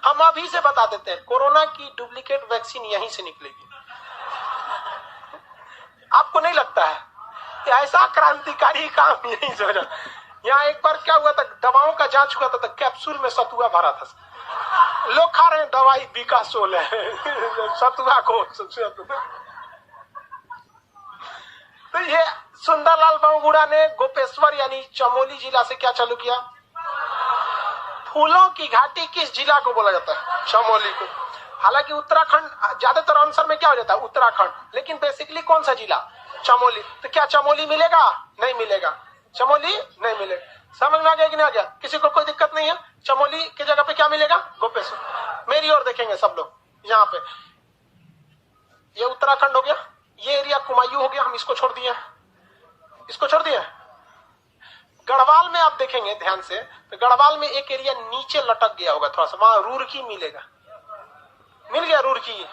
[SPEAKER 1] हम अभी से बता देते हैं, कोरोना की डुप्लीकेट वैक्सीन यहीं से निकलेगी। आपको नहीं लगता है ऐसा क्रांतिकारी काम यहीं से हो रहा। यहाँ एक बार क्या हुआ था, दवाओं का जांच हुआ था, तो कैप्सूल में सतुआ भरा था। लोग खा रहे हैं दवाई, बिकासोल है सतुआ को। तो ये सुंदरलाल बहुगुणा ने गोपेश्वर यानी चमोली जिला से क्या चालू किया, फूलों की घाटी किस जिला को बोला जाता है, चमोली को। हालांकि उत्तराखंड ज्यादातर आंसर में क्या हो जाता है, उत्तराखंड, लेकिन बेसिकली कौन सा जिला, चमोली। तो क्या चमोली मिलेगा, नहीं मिलेगा, चमोली नहीं मिलेगा। समझ में आ गया कि नहीं आ गया, किसी को कोई दिक्कत नहीं है। चमोली की जगह पे क्या मिलेगा, गोपेश्वर। मेरी ओर देखेंगे सब लोग, यहाँ पे ये उत्तराखंड हो गया, ये एरिया कुमायूं हो गया, हम इसको छोड़ दिए, इसको छोड़ दिए। गढ़वाल में आप देखेंगे ध्यान से, तो गढ़वाल में एक एरिया नीचे लटक गया होगा थोड़ा सा, वहां रूरकी मिलेगा, मिल गया रूरकी।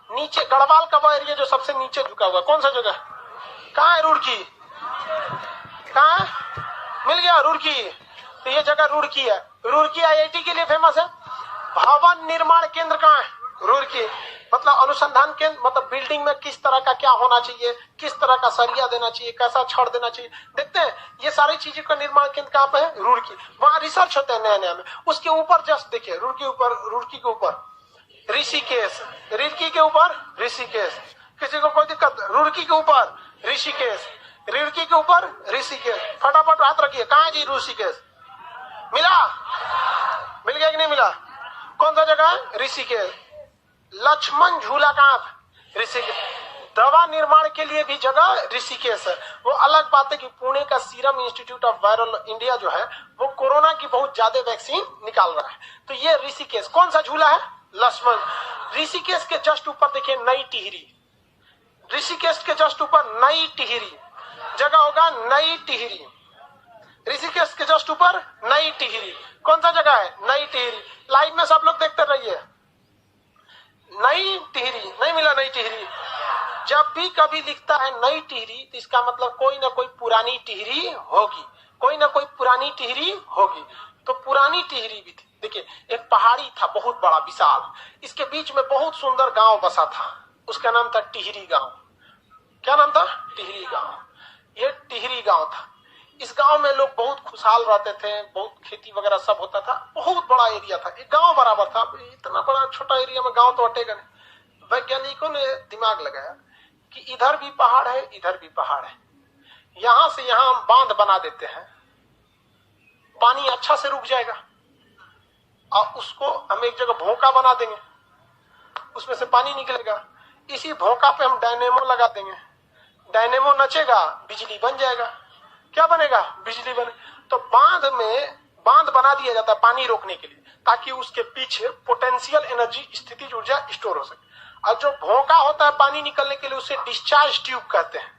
[SPEAKER 1] नीचे गढ़वाल का वो एरिया जो सबसे नीचे झुका हुआ, कौन सा जगह, कहाँ है रूरकी, कहाँ है, मिल गया रूरकी। तो ये जगह रूरकी है। रूरकी आईआईटी के लिए फेमस है। भवन निर्माण केंद्र कहाँ है, रूरकी। मतलब अनुसंधान केंद्र, मतलब बिल्डिंग में किस तरह का क्या होना चाहिए, किस तरह का सरिया देना चाहिए, कैसा छड़ देना चाहिए, देखते हैं ये सारी चीजों का निर्माण केंद्र कहाँ पे है, रूरकी। वहां रिसर्च होते हैं नया नया में। उसके ऊपर जस्ट देखिए, रूरकी के ऊपर ऋषिकेश, रुड़की के ऊपर ऋषिकेश। किसी को कोई दिक्कत, रुड़की के ऊपर ऋषिकेश, रुड़की के ऊपर ऋषिकेश। फटाफट हाथ रखिए, कहाँ है जी ऋषिकेश, मिला, मिल गया कि नहीं मिला, कौन सा जगह है, ऋषिकेश। लक्ष्मण झूला कहाँ, ऋषिकेश। दवा निर्माण के लिए भी जगह ऋषिकेश है। वो अलग बात है कि पुणे का serum institute of viral India जो है वो कोरोना की बहुत ज्यादा वैक्सीन निकाल रहा है। तो ये ऋषिकेश, कौन सा झूला है, लक्ष्मण। ऋषिकेश के जस्ट ऊपर देखिए नई टिहरी, ऋषिकेश के जस्ट ऊपर नई टिहरी जगह होगा, नई टिहरी। ऋषिकेश के जस्ट ऊपर नई टिहरी, कौन सा जगह है, नई टिहरी। लाइव में सब लोग देखते रहिए। नई टिहरी नहीं मिला, नई टिहरी। जब भी कभी लिखता है नई टिहरी तो इसका मतलब कोई ना कोई पुरानी टिहरी होगी, कोई ना कोई पुरानी टिहरी होगी। तो पुरानी टिहरी भी थी। देखिए एक पहाड़ी था बहुत बड़ा विशाल, इसके बीच में बहुत सुंदर गांव बसा था। उसका नाम था टिहरी गांव। क्या नाम था? टिहरी गांव। ये टिहरी गांव था। इस गांव में लोग बहुत खुशहाल रहते थे, बहुत खेती वगैरह सब होता था, बहुत बड़ा एरिया था, एक गांव बराबर था। इतना बड़ा छोटा एरिया में गांव तो हटेगा नहीं। वैज्ञानिकों ने दिमाग लगाया कि इधर भी पहाड़ है, इधर भी पहाड़ है, यहां से यहां हम बांध बना देते हैं, पानी अच्छा से रुक जाएगा, और उसको हम एक जगह भोंका बना देंगे, उसमें से पानी निकलेगा। इसी भोंका पे हम डायनेमो लगा देंगे, डायनेमो नचेगा, बिजली बन जाएगा। क्या बनेगा? बिजली बने। तो बांध बना दिया जाता है पानी रोकने के लिए, ताकि उसके पीछे पोटेंशियल एनर्जी, स्थितिज ऊर्जा स्टोर हो सके। और जो भोंका होता है पानी निकलने के लिए, उसे डिस्चार्ज ट्यूब कहते हैं।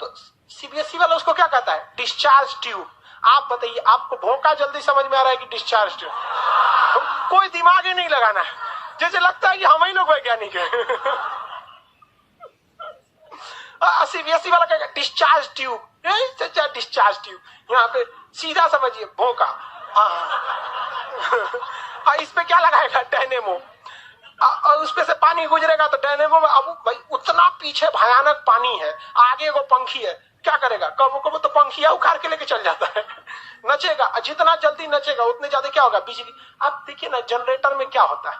[SPEAKER 1] तो सीबीएसई वाला उसको क्या कहता है? Discharge tube. आप बताइए, आपको भोंका जल्दी समझ में आ रहा है कि डिस्चार्ज ट्यूब? कोई दिमाग ही नहीं लगाना है, जैसे लगता है कि हम ही लोग वैज्ञानिक हैं। सीबीएसई वाला कहेगा डिस्चार्ज ट्यूब, डिस्चार्ज ट्यूब। यहाँ पे सीधा समझिए भोंका। इस पे क्या लगाएगा? डायनेमो। उस पे से पानी गुजरेगा तो डायनेमो में, अब भाई उतना पीछे भयानक पानी है, आगे वो पंखी है, क्या करेगा? कबो कबो तो पंखिया उखाड़ के लेके चल जाता है। नचेगा, जितना जल्दी नचेगा उतने ज्यादा क्या होगा? बिजली। आप देखिए ना, जनरेटर में क्या होता है,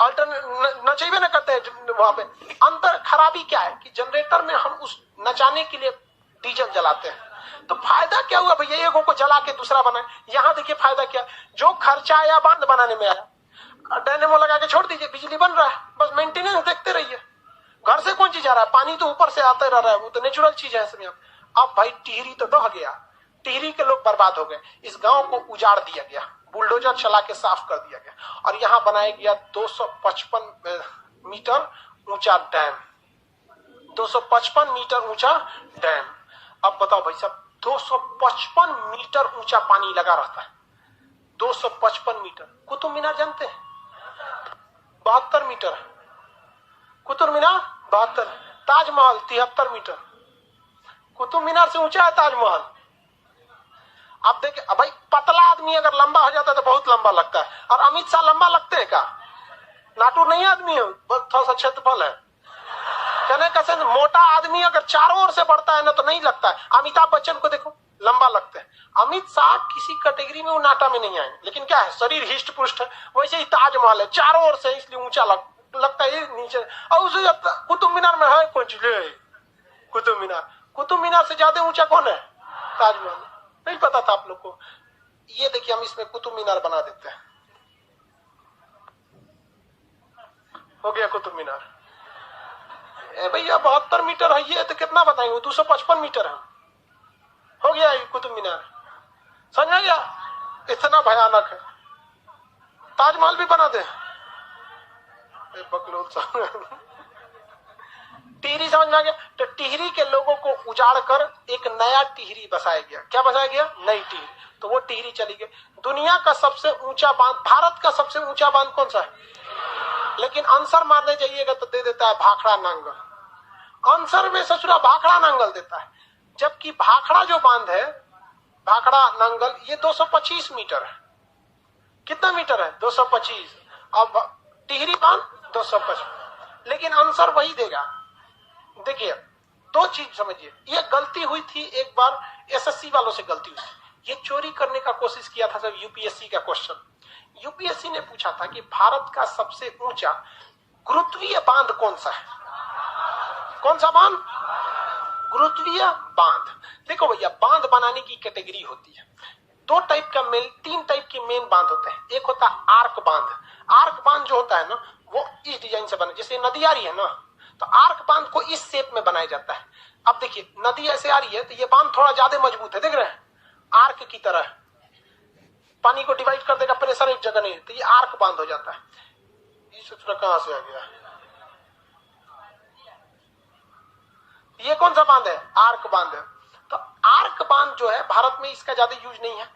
[SPEAKER 1] नचेबे न करते हैं वहां पे। अंतर खराबी क्या है कि जनरेटर में हम उस नचाने के लिए डीजल जलाते हैं, तो फायदा क्या हुआ भैया? एगो को जला के दूसरा बनाए। यहाँ देखिए फायदा क्या, जो खर्चा आया बांध बनाने में आया, डायनेमो लगा के छोड़ दीजिए, बिजली बन रहा है, बस मेंटेनेंस देखते रहिए। घर से कौन चीज आ रहा है? पानी तो ऊपर से आता रह रहा है, वो तो नेचुरल चीज है इसमें। अब भाई टिहरी तो ढह गया, टिहरी के लोग बर्बाद हो गए, इस गांव को उजाड़ दिया गया, बुलडोजर चला के साफ कर दिया गया, और यहाँ बनाया गया 255 मीटर ऊंचा डैम। 255 मीटर ऊंचा डैम। अब बताओ भाई साहब, 255 मीटर ऊंचा पानी लगा रहता है, 255 मीटर। कुतुब मीनार जानते हैं? 72 मीटर। कुतुब मीनार 72, ताजमहल 73 मीटर। कुतुब मीनार से ऊंचा है ताजमहल। आप देखिए, अब भाई पतला आदमी अगर लंबा हो जाता है तो बहुत लंबा लगता है, और अमित शाह लंबा लगते हैं क्या? नाटू नहीं आदमी है, बस थोड़ा सा क्षेत्रफल है। कहने का मोटा आदमी अगर चारों ओर से बढ़ता है ना तो नहीं लगता है। अमिताभ बच्चन को देखो, लंबा लगते हैं। अमित शाह किसी कैटेगरी में वो नाटा में नहीं आए, लेकिन क्या है, शरीर हिष्ट पुष्ट है। वैसे ही ताजमहल है, चारों ओर से, इसलिए ऊंचा लगता है, नीचे। और उसे कुतुब मीनार में है कौन चीज? कुतुब मीनार से ज्यादा ऊंचा कौन है? ताजमहल। नहीं पता था आप लोग को? ये देखिए, हम इसमें कुतुब मीनार बना देते हैं, हो गया कुतुब मीनार। भैया 72 मीटर है, ये तो कितना बताएंगे? 255 मीटर है, हो गया ये कुतुब मीनार। समझ में गया? इतना भयानक है। ताजमहल भी बना दे। टिहरी समझ में आ गया? तो टिहरी के लोगों को उजाड़ कर एक नया टिहरी बसाया गया। क्या बसाया गया? नई टिहरी। तो वो टिहरी चली गई। दुनिया का सबसे ऊंचा बांध, भारत का सबसे ऊंचा बांध कौन सा है? लेकिन आंसर मारने जाइएगा तो दे देता है भाखड़ा नांगल। आंसर में ससुरा भाखड़ा नांगल देता है, जबकि भाखड़ा जो बांध है, भाखड़ा नांगल, ये 225 मीटर है। कितना मीटर है? 225। अब टिहरी बांध 225, लेकिन आंसर वही देगा। देखिए, दो चीज समझिए। ये गलती हुई थी एक बार, एसएससी वालों से गलती हुई थी। ये चोरी करने का कोशिश किया था जब यूपीएससी का क्वेश्चन। यूपीएससी ने पूछा था कि भारत का सबसे ऊंचा गुरुत्वीय बांध कौन सा है? कौन सा बांध? गुरुत्वीय बांध। देखो भैया, बांध बनाने की कैटेगरी होती है। तीन टाइप के मेन बांध होते हैं। एक होता है आर्क बांध। आर्क बांध जो होता है ना, वो इस डिजाइन से बना, जैसे नदी आ रही है ना, तो आर्क बांध को इस शेप में बनाया जाता है। अब देखिए, नदी ऐसे आ रही है तो ये बांध थोड़ा ज्यादा मजबूत है, देख रहे हैं, आर्क की तरह पानी को डिवाइड कर देगा, प्रेशर एक जगह नहीं, तो ये आर्क बांध हो जाता है। ये सूत्र कहां से आ गया? ये कौन सा बांध है? आर्क बांध है। तो आर्क बांध जो है, भारत में इसका ज्यादा यूज नहीं है।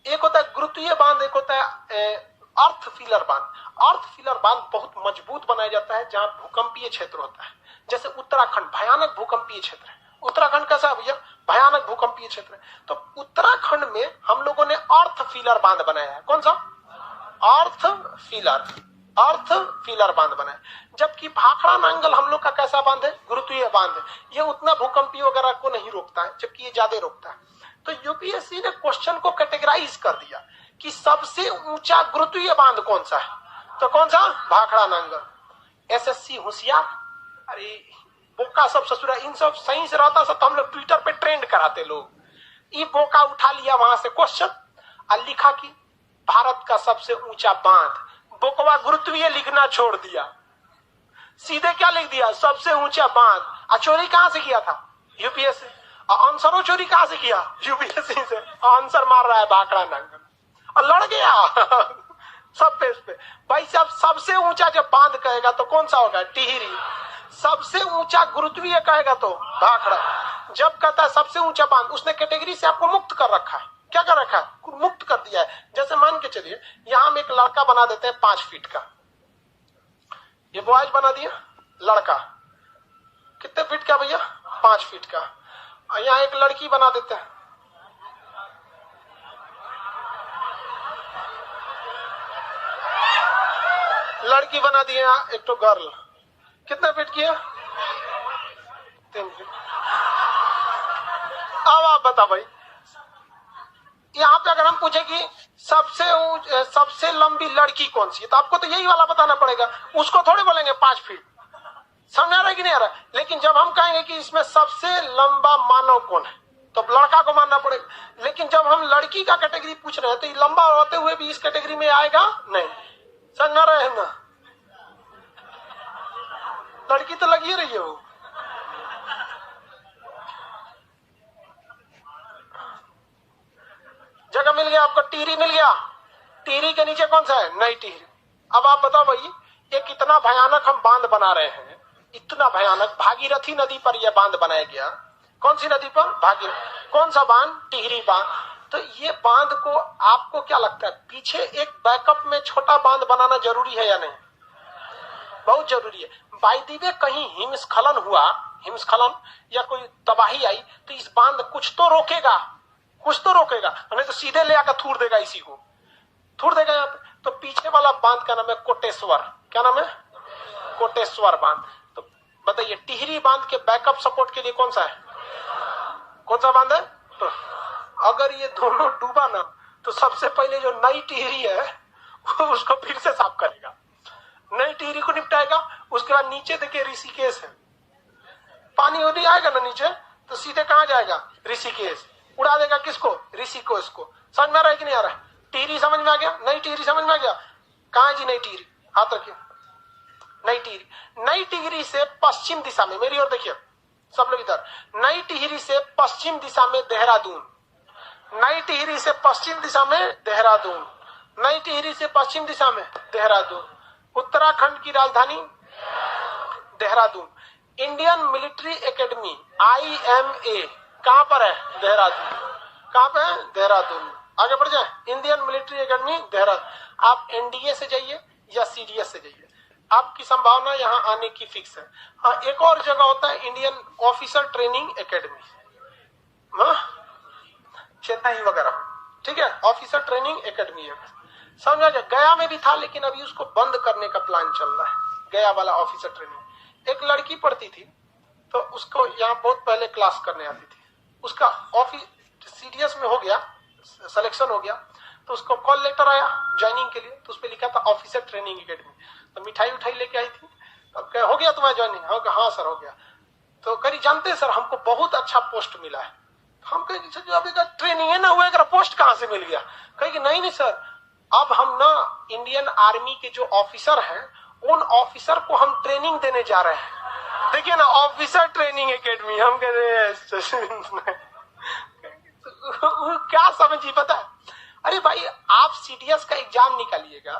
[SPEAKER 1] एक होता है गुरुत्वीय बांध, एक होता है अर्थ फिलर बांध। अर्थ फिलर बांध बहुत मजबूत बनाया जाता है जहां भूकंपीय क्षेत्र होता है। जैसे उत्तराखंड भयानक भूकंपीय क्षेत्र है। उत्तराखंड कैसा है भैया? भयानक भूकंपीय क्षेत्र है। तो उत्तराखंड में हम लोगों ने अर्थ फिलर बांध बनाया है। कौन सा? अर्थ फिलर। अर्थ फीलर बांध बनाए। जबकि भाखड़ा नांगल हम लोग का कैसा बांध है? गुरुत्वीय बांध है। ये उतना भूकंपी वगैरह को नहीं रोकता है, जबकि ये ज्यादा रोकता है। तो यूपीएससी ने क्वेश्चन को कैटेगराइज कर दिया कि सबसे ऊंचा गुरुत्वीय बांध कौन सा है, तो कौन सा? भाखड़ा नांगल। एसएससी होशियार, अरे बोका सब ससुरा, इन सब सही से रहता सब तो हम लोग ट्विटर पे ट्रेंड कराते लोग। ये बोका उठा लिया वहां से क्वेश्चन और लिखा कि भारत का सबसे ऊंचा बांध। बोकवा गुरुत्वीय लिखना छोड़ दिया, सीधे क्या लिख दिया? सबसे ऊंचा बांध। चोरी कहां से किया था? यूपीएससी। आंसरों चोरी कहां से किया? यूपीएससी से। आंसर मार रहा है भाखड़ा नांगल और लड़ गया सब पेज पे। भाई साहब सबसे ऊंचा जब बांध कहेगा तो कौन सा होगा? टिहरी। सबसे ऊंचा गुरुत्वीय कहेगा तो भाखड़ा। जब कहता है सबसे ऊंचा बांध, उसने कैटेगरी से आपको मुक्त कर रखा है। क्या कर रखा है? मुक्त कर दिया है। जैसे मान के चलिए यहां हम एक लड़का बना देते हैं 5 फीट का, ये बॉयज बना दिया। लड़का कितने फीट का भैया? 5 फीट का। यहाँ एक लड़की बना देते हैं, लड़की बना दिया एक तो गर्ल, कितने फीट की है? 3 फीट। अब आप बता भाई, यहाँ पे अगर हम पूछे कि सबसे लंबी लड़की कौन सी है, तो आपको तो यही वाला बताना पड़ेगा, उसको थोड़े बोलेंगे 5 फीट। समझ आ रहा है कि नहीं आ रहा? लेकिन जब हम कहेंगे कि इसमें सबसे लंबा मानव कौन है, तो लड़का को मानना पड़ेगा। लेकिन जब हम लड़की का कैटेगरी पूछ रहे हैं तो ये लंबा होते हुए भी इस कैटेगरी में आएगा नहीं। समझ आ रहा है ना? लड़की तो लगी रही है वो। जगह मिल गया आपको, टिहरी मिल गया। टिहरी के नीचे कौन सा है? नई टिहरी। अब आप बताओ भाई, ये कितना भयानक हम बांध बना रहे हैं, इतना भयानक। भागीरथी नदी पर यह बांध बनाया गया। कौन सी नदी पर? भागीरथी। कौन सा बांध? टिहरी बांध। तो ये बांध को आपको क्या लगता है, पीछे एक बैकअप में छोटा बांध बनाना जरूरी है या नहीं? बहुत जरूरी है। बाय द वे कहीं हिमस्खलन हुआ, हिमस्खलन या कोई तबाही आई, तो इस बांध कुछ तो रोकेगा, कुछ तो रोकेगा, नहीं तो सीधे ले आकर थूर देगा, इसी को थूर देगा यहाँ पे। तो पीछे वाला बांध का नाम है कोटेश्वर। क्या नाम है? कोटेश्वर बांध। तो बताइए टिहरी बांध के बैकअप सपोर्ट के लिए कौन सा है? कौन सा बांध है? तो अगर ये दोनों डूबा ना, तो सबसे पहले जो नई टिहरी है उसको फिर से साफ करेगा, नई टिहरी को निपटाएगा। उसके बाद नीचे देखिए ऋषिकेश है, पानी नहीं आएगा ना नीचे, तो सीधे कहां जाएगा? ऋषिकेश। उड़ा देगा किसको? ऋषिकेश को। समझ में आ रहा है कि नहीं आ रहा है? टिहरी समझ में आ गया? नई टिहरी समझ में आ गया? कहां है जी नई टिहरी? हाथ रखिए। नई टिहरी, नई टिहरी से पश्चिम दिशा में, मेरी ओर देखिए सब लोग इधर, नई टिहरी से पश्चिम दिशा में देहरादून, नई टिहरी से पश्चिम दिशा में देहरादून, नई टिहरी से पश्चिम दिशा में देहरादून। उत्तराखंड की राजधानी Dehradun. Indian military academy IMA कहां पर है? देहरादून। कहां पे है? देहरादून। आगे बढ़ जाए, इंडियन मिलिट्री एकेडमी देहरादून। आप NDA से जाइए या CDS से जाइए, आपकी संभावना यहाँ आने की फिक्स है। हाँ, एक और जगह होता है Indian officer training academy, Chennai वगैरह, ठीक है, ऑफिसर ट्रेनिंग एकेडमी है। समझा जाए, गया में भी था लेकिन अभी उसको बंद करने का प्लान चल रहा है, गया वाला ऑफिसर ट्रेनिंग। एक लड़की पढ़ती थी, तो उसको यहाँ बहुत पहले क्लास करने आती थी, उसका CDS में हो गया, सिलेक्शन हो गया, तो उसको कॉल लेटर आया ज्वाइनिंग के लिए, तो उस पर लिखा था ऑफिसर ट्रेनिंग एकेडमी। तो मिठाई उठाई लेके आई थी, अब क्या हो गया तुम्हारा ज्वाइनिंग? हाँ सर हो गया। तो करी जानते सर हमको बहुत अच्छा पोस्ट मिला है। हम कहेंगे सर जो अभी का ट्रेनिंग है ना हुआ, पोस्ट कहाँ से मिल गया? कहेगी नहीं सर, अब हम ना इंडियन आर्मी के जो ऑफिसर हैं उन ऑफिसर को हम ट्रेनिंग देने जा रहे हैं। देखिए ना, ऑफिसर ट्रेनिंग एकेडमी। हम कह रहे क्या समझिए, पता है? अरे भाई आप CDS का एग्जाम निकालिएगा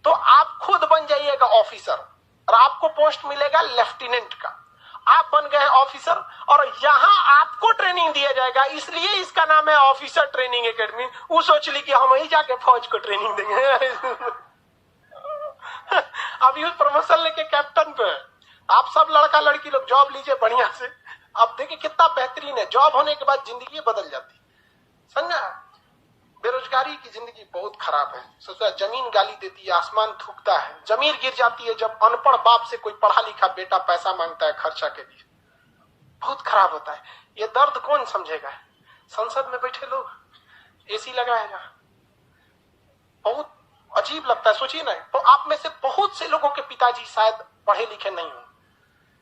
[SPEAKER 1] तो आप खुद बन जाइएगा ऑफिसर, और आपको पोस्ट मिलेगा लेफ्टिनेंट का। आप बन गए ऑफिसर और यहाँ आपको ट्रेनिंग दिया जाएगा, इसलिए इसका नाम है ऑफिसर ट्रेनिंग एकेडमी। वो सोच ली कि हम ही जाके फौज को ट्रेनिंग देंगे अभी उस प्रमोशन लेके कैप्टन पे। आप सब लड़का लड़की लोग जॉब लीजिए बढ़िया से। अब देखिए कितना बेहतरीन है, जॉब होने के बाद जिंदगी बदल जाती, समझा? बेरोजगारी की जिंदगी बहुत खराब है। सोचा जमीन गाली देती है, आसमान थूकता है, जमीन गिर जाती है जब अनपढ़ बाप से कोई पढ़ा लिखा बेटा पैसा मांगता है खर्चा के लिए। बहुत खराब होता है। ये दर्द कौन समझेगा? संसद में बैठे लोग, एसी लगाएगा, बहुत अजीब लगता है। सोचिए ना, तो आप में से बहुत से लोगों के पिताजी शायद पढ़े लिखे नहीं हो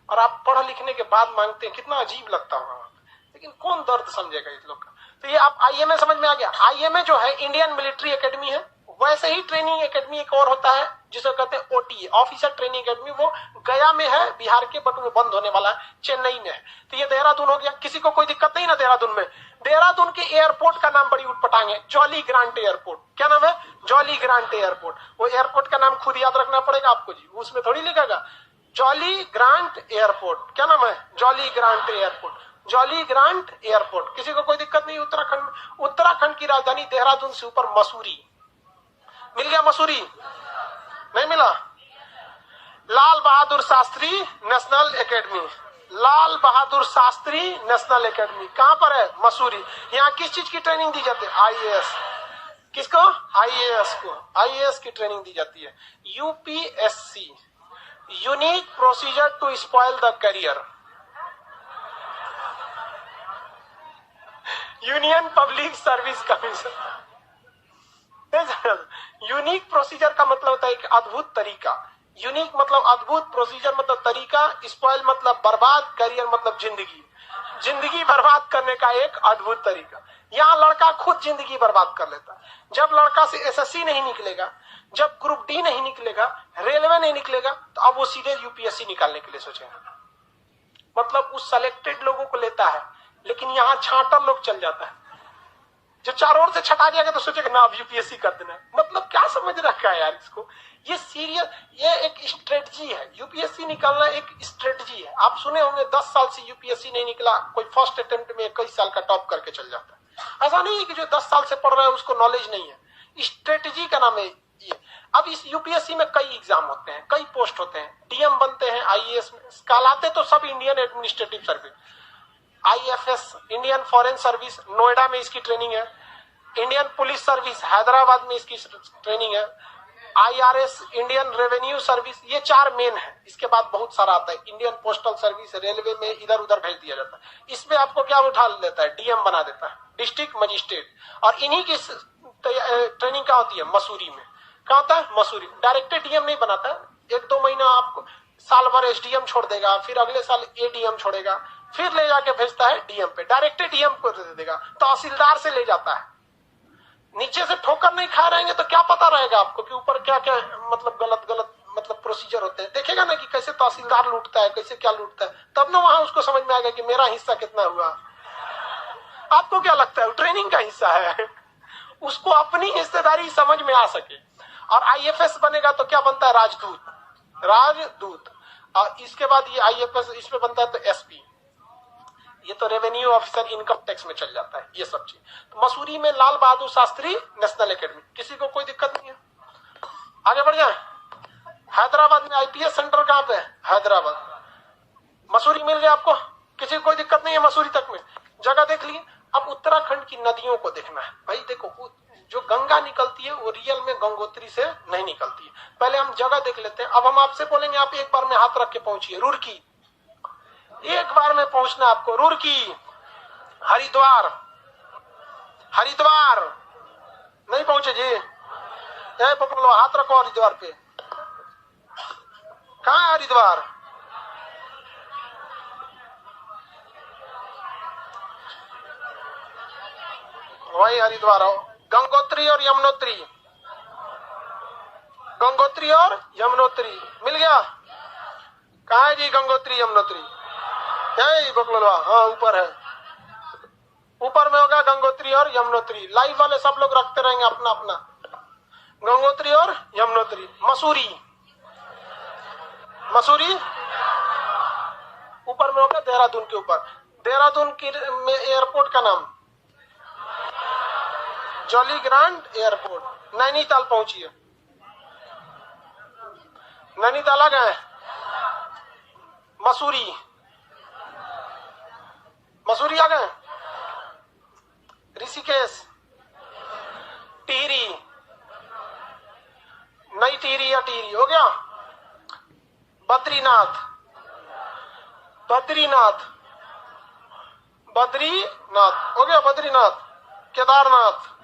[SPEAKER 1] और आप पढ़ लिखने के बाद मांगते हैं, कितना अजीब लगता होगा। लेकिन कौन दर्द समझेगा इस लोग का? तो ये आप आईएमए समझ में आ गया। आईएमए जो है इंडियन मिलिट्री एकेडमी है, वैसे ही ट्रेनिंग एकेडमी एक और होता है जिसे कहते हैं ओटीए, ऑफिसर ट्रेनिंग एकेडमी। वो गया में है बिहार के, बट वो बंद होने वाला है, चेन्नई में है। तो ये देहरादून हो गया। किसी को कोई दिक्कत नहीं ना देहरादून में? देहरादून के एयरपोर्ट का नाम बड़ी उटपटांग है, जॉली ग्रांट एयरपोर्ट। क्या नाम है? Jolly Grant airport. वो एयरपोर्ट का नाम खुद याद रखना पड़ेगा आपको जी, उसमें थोड़ी लिखेगा जॉली ग्रांट एयरपोर्ट। क्या नाम है? Jolly Grant airport. Jolly Grant airport. किसी को कोई दिक्कत नहीं? उत्तराखंड में, उत्तराखंड की राजधानी देहरादून से ऊपर मसूरी। मिल गया मसूरी? नहीं मिला? Lal Bahadur Shastri national academy, Lal Bahadur Shastri national academy कहां पर है? मसूरी। यहाँ किस चीज की ट्रेनिंग दी जाती है? आईएएस। किसको? आईएएस को। आईएएस की ट्रेनिंग दी जाती है। UPSC, unique procedure to spoil the career. Union Public Service Commission. Unique procedure का मतलब होता है एक अद्भुत तरीका। यूनिक मतलब अद्भुत, प्रोसीजर मतलब तरीका, स्पॉइल मतलब बर्बाद, करियर मतलब जिंदगी। जिंदगी बर्बाद करने का एक अद्भुत तरीका। यहाँ लड़का खुद जिंदगी बर्बाद कर लेता है। जब लड़का से एसएससी नहीं निकलेगा, जब ग्रुप डी नहीं निकलेगा, रेलवे नहीं निकलेगा, तो अब वो सीधे यूपीएससी निकालने के लिए सोचेगा। मतलब उस सेलेक्टेड लोगों को लेता है, लेकिन यहाँ छांटर लोग चल जाता है। जो चारों ओर से छटा जाएगा तो सोचेगा ना अब यूपीएससी कर देना। मतलब क्या समझ रखा है यार इसको? ये सीरियस, ये एक स्ट्रेटजी है। यूपीएससी निकालना एक स्ट्रेटजी है। आप सुने होंगे 10 साल से यूपीएससी नहीं निकला, कोई फर्स्ट अटेम्प्ट में 21 साल का टॉप करके चल जाता है। ऐसा नहीं है कि जो 10 साल से पढ़ रहा है उसको नॉलेज नहीं है। स्ट्रेटजी का नाम है ये। अब इस यूपीएससी में कई एग्जाम होते हैं, कई पोस्ट होते हैं, डीएम बनते हैं, आईएएस कहलाते तो सब Indian administrative service, IFS Indian foreign service, Noida में इसकी ट्रेनिंग है। इंडियन पुलिस सर्विस हैदराबाद में इसकी ट्रेनिंग है। आईआरएस इंडियन रेवेन्यू सर्विस, ये 4 मेन है। इसके बाद बहुत सारा आता है, इंडियन पोस्टल सर्विस, रेलवे में इधर उधर भेज दिया जाता है। इसमें आपको क्या उठा लेता है? डीएम बना देता है, डिस्ट्रिक्ट मजिस्ट्रेट। और इन्हीं की ट्रेनिंग क्या होती है? मसूरी में। क्या होता है? मसूरी। डायरेक्ट डीएम नहीं बनाता है, 1-2 महीना आपको, साल भर एसडीएम छोड़ देगा, फिर अगले साल एडीएम छोड़ेगा, फिर ले जाके भेजता है डीएम पे। डायरेक्ट डीएम को दे देगा, तहसीलदार से ले जाता है। नीचे से ठोकर नहीं खा रहेंगे तो क्या पता रहेगा आपको कि ऊपर क्या क्या मतलब गलत मतलब प्रोसीजर होते हैं। देखेगा ना कि कैसे तहसीलदार लूटता है, कैसे क्या लूटता है, तब ना वहां उसको समझ में आएगा कि मेरा हिस्सा कितना हुआ। आपको क्या लगता है? ट्रेनिंग का हिस्सा है, उसको अपनी हिस्सेदारी समझ में आ सके। और आईएफएस बनेगा तो क्या बनता है? राजदूत। राजदूत। और इसके बाद ये आईएफएस इसमें बनता है तो एसपी, ये तो रेवेन्यू ऑफिसर, इनकम टैक्स में चल जाता है ये सब चीज। तो मसूरी में लाल बहादुर शास्त्री नेशनल एकेडमी। किसी को कोई दिक्कत नहीं है? आगे बढ़ जाए। हैदराबाद में आईपीएस सेंटर कहां पे है? हैदराबाद। मसूरी मिल गया आपको? किसी को कोई दिक्कत नहीं है मसूरी तक में? जगह देख ली। अब उत्तराखंड की नदियों को देखना है भाई। देखो, जो गंगा निकलती है वो रियल में गंगोत्री से नहीं निकलती है। पहले हम जगह देख लेते हैं। अब हम आपसे बोलेंगे, आप एक बार में हाथ रख के पहुंचिए। रुड़की, एक बार में पहुंचना आपको। रुड़की, हरिद्वार, हरिद्वार नहीं पहुंचे जी? पकड़ लो, हाथ रखो हरिद्वार पे। कहाँ है हरिद्वार? वही हरिद्वार हो। गंगोत्री और यमुनोत्री, गंगोत्री और यमुनोत्री मिल गया? कहाँ है जी गंगोत्री यमुनोत्री? बकलोलवा, हाँ ऊपर है। ऊपर में होगा गंगोत्री और यमुनोत्री। लाइव वाले सब लोग रखते रहेंगे अपना अपना। गंगोत्री और यमुनोत्री। मसूरी, मसूरी ऊपर में होगा, देहरादून के ऊपर। देहरादून की में एयरपोर्ट का नाम जॉली ग्रांट एयरपोर्ट। नैनीताल पहुंचिए। नैनीताल आ गए? मसूरी, मसूरी आ गए? ऋषिकेश, टिहरी, नई टिहरी या टिहरी हो गया। बद्रीनाथ, बद्रीनाथ, बद्रीनाथ हो गया। बद्रीनाथ, केदारनाथ।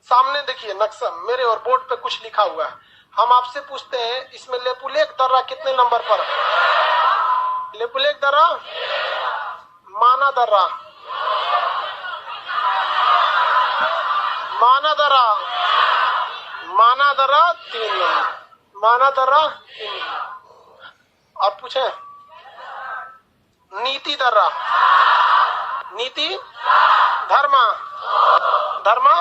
[SPEAKER 1] सामने देखिए नक्शा मेरे और बोर्ड पे कुछ लिखा हुआ है। हम आपसे पूछते हैं इसमें लेपुलेख दर्रा कितने नंबर पर? लेपुलेख दर्रा, माना दर्रा, माना दर्रा, माना दर्रा 3 नंबर, माना दर्रा 3 नंबर। और पूछे नीति दर्रा, नीति, धर्मा, धर्मा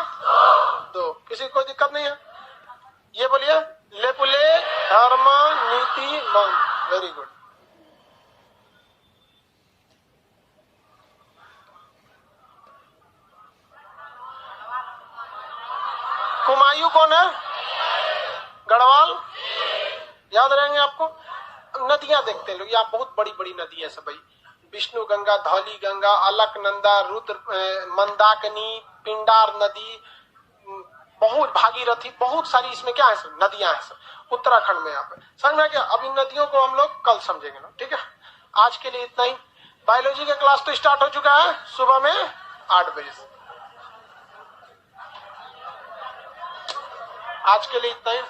[SPEAKER 1] 2। किसी को कोई दिक्कत नहीं है? ये बोलिए लेपुलेख, धर्मा, नीति, मान। Very good. कुमायूं कौन है? गढ़वाल, याद रहेंगे आपको। नदियां देखते हैं लोग, यहाँ बहुत बड़ी बड़ी नदी है सब भाई। विष्णु गंगा, धौली गंगा, अलकनंदा, रुद्र, मंदाकिनी, पिंडार नदी, बहुत भागीरथी, बहुत सारी इसमें क्या है सब नदियां हैं सब उत्तराखंड में। यहाँ पे समझ में क्या? अब इन नदियों को हम लोग कल समझेंगे ना, ठीक है। आज के लिए इतना ही। बायोलॉजी का क्लास तो स्टार्ट हो चुका है सुबह में 8 बजे से। आज के लिए इतना ही।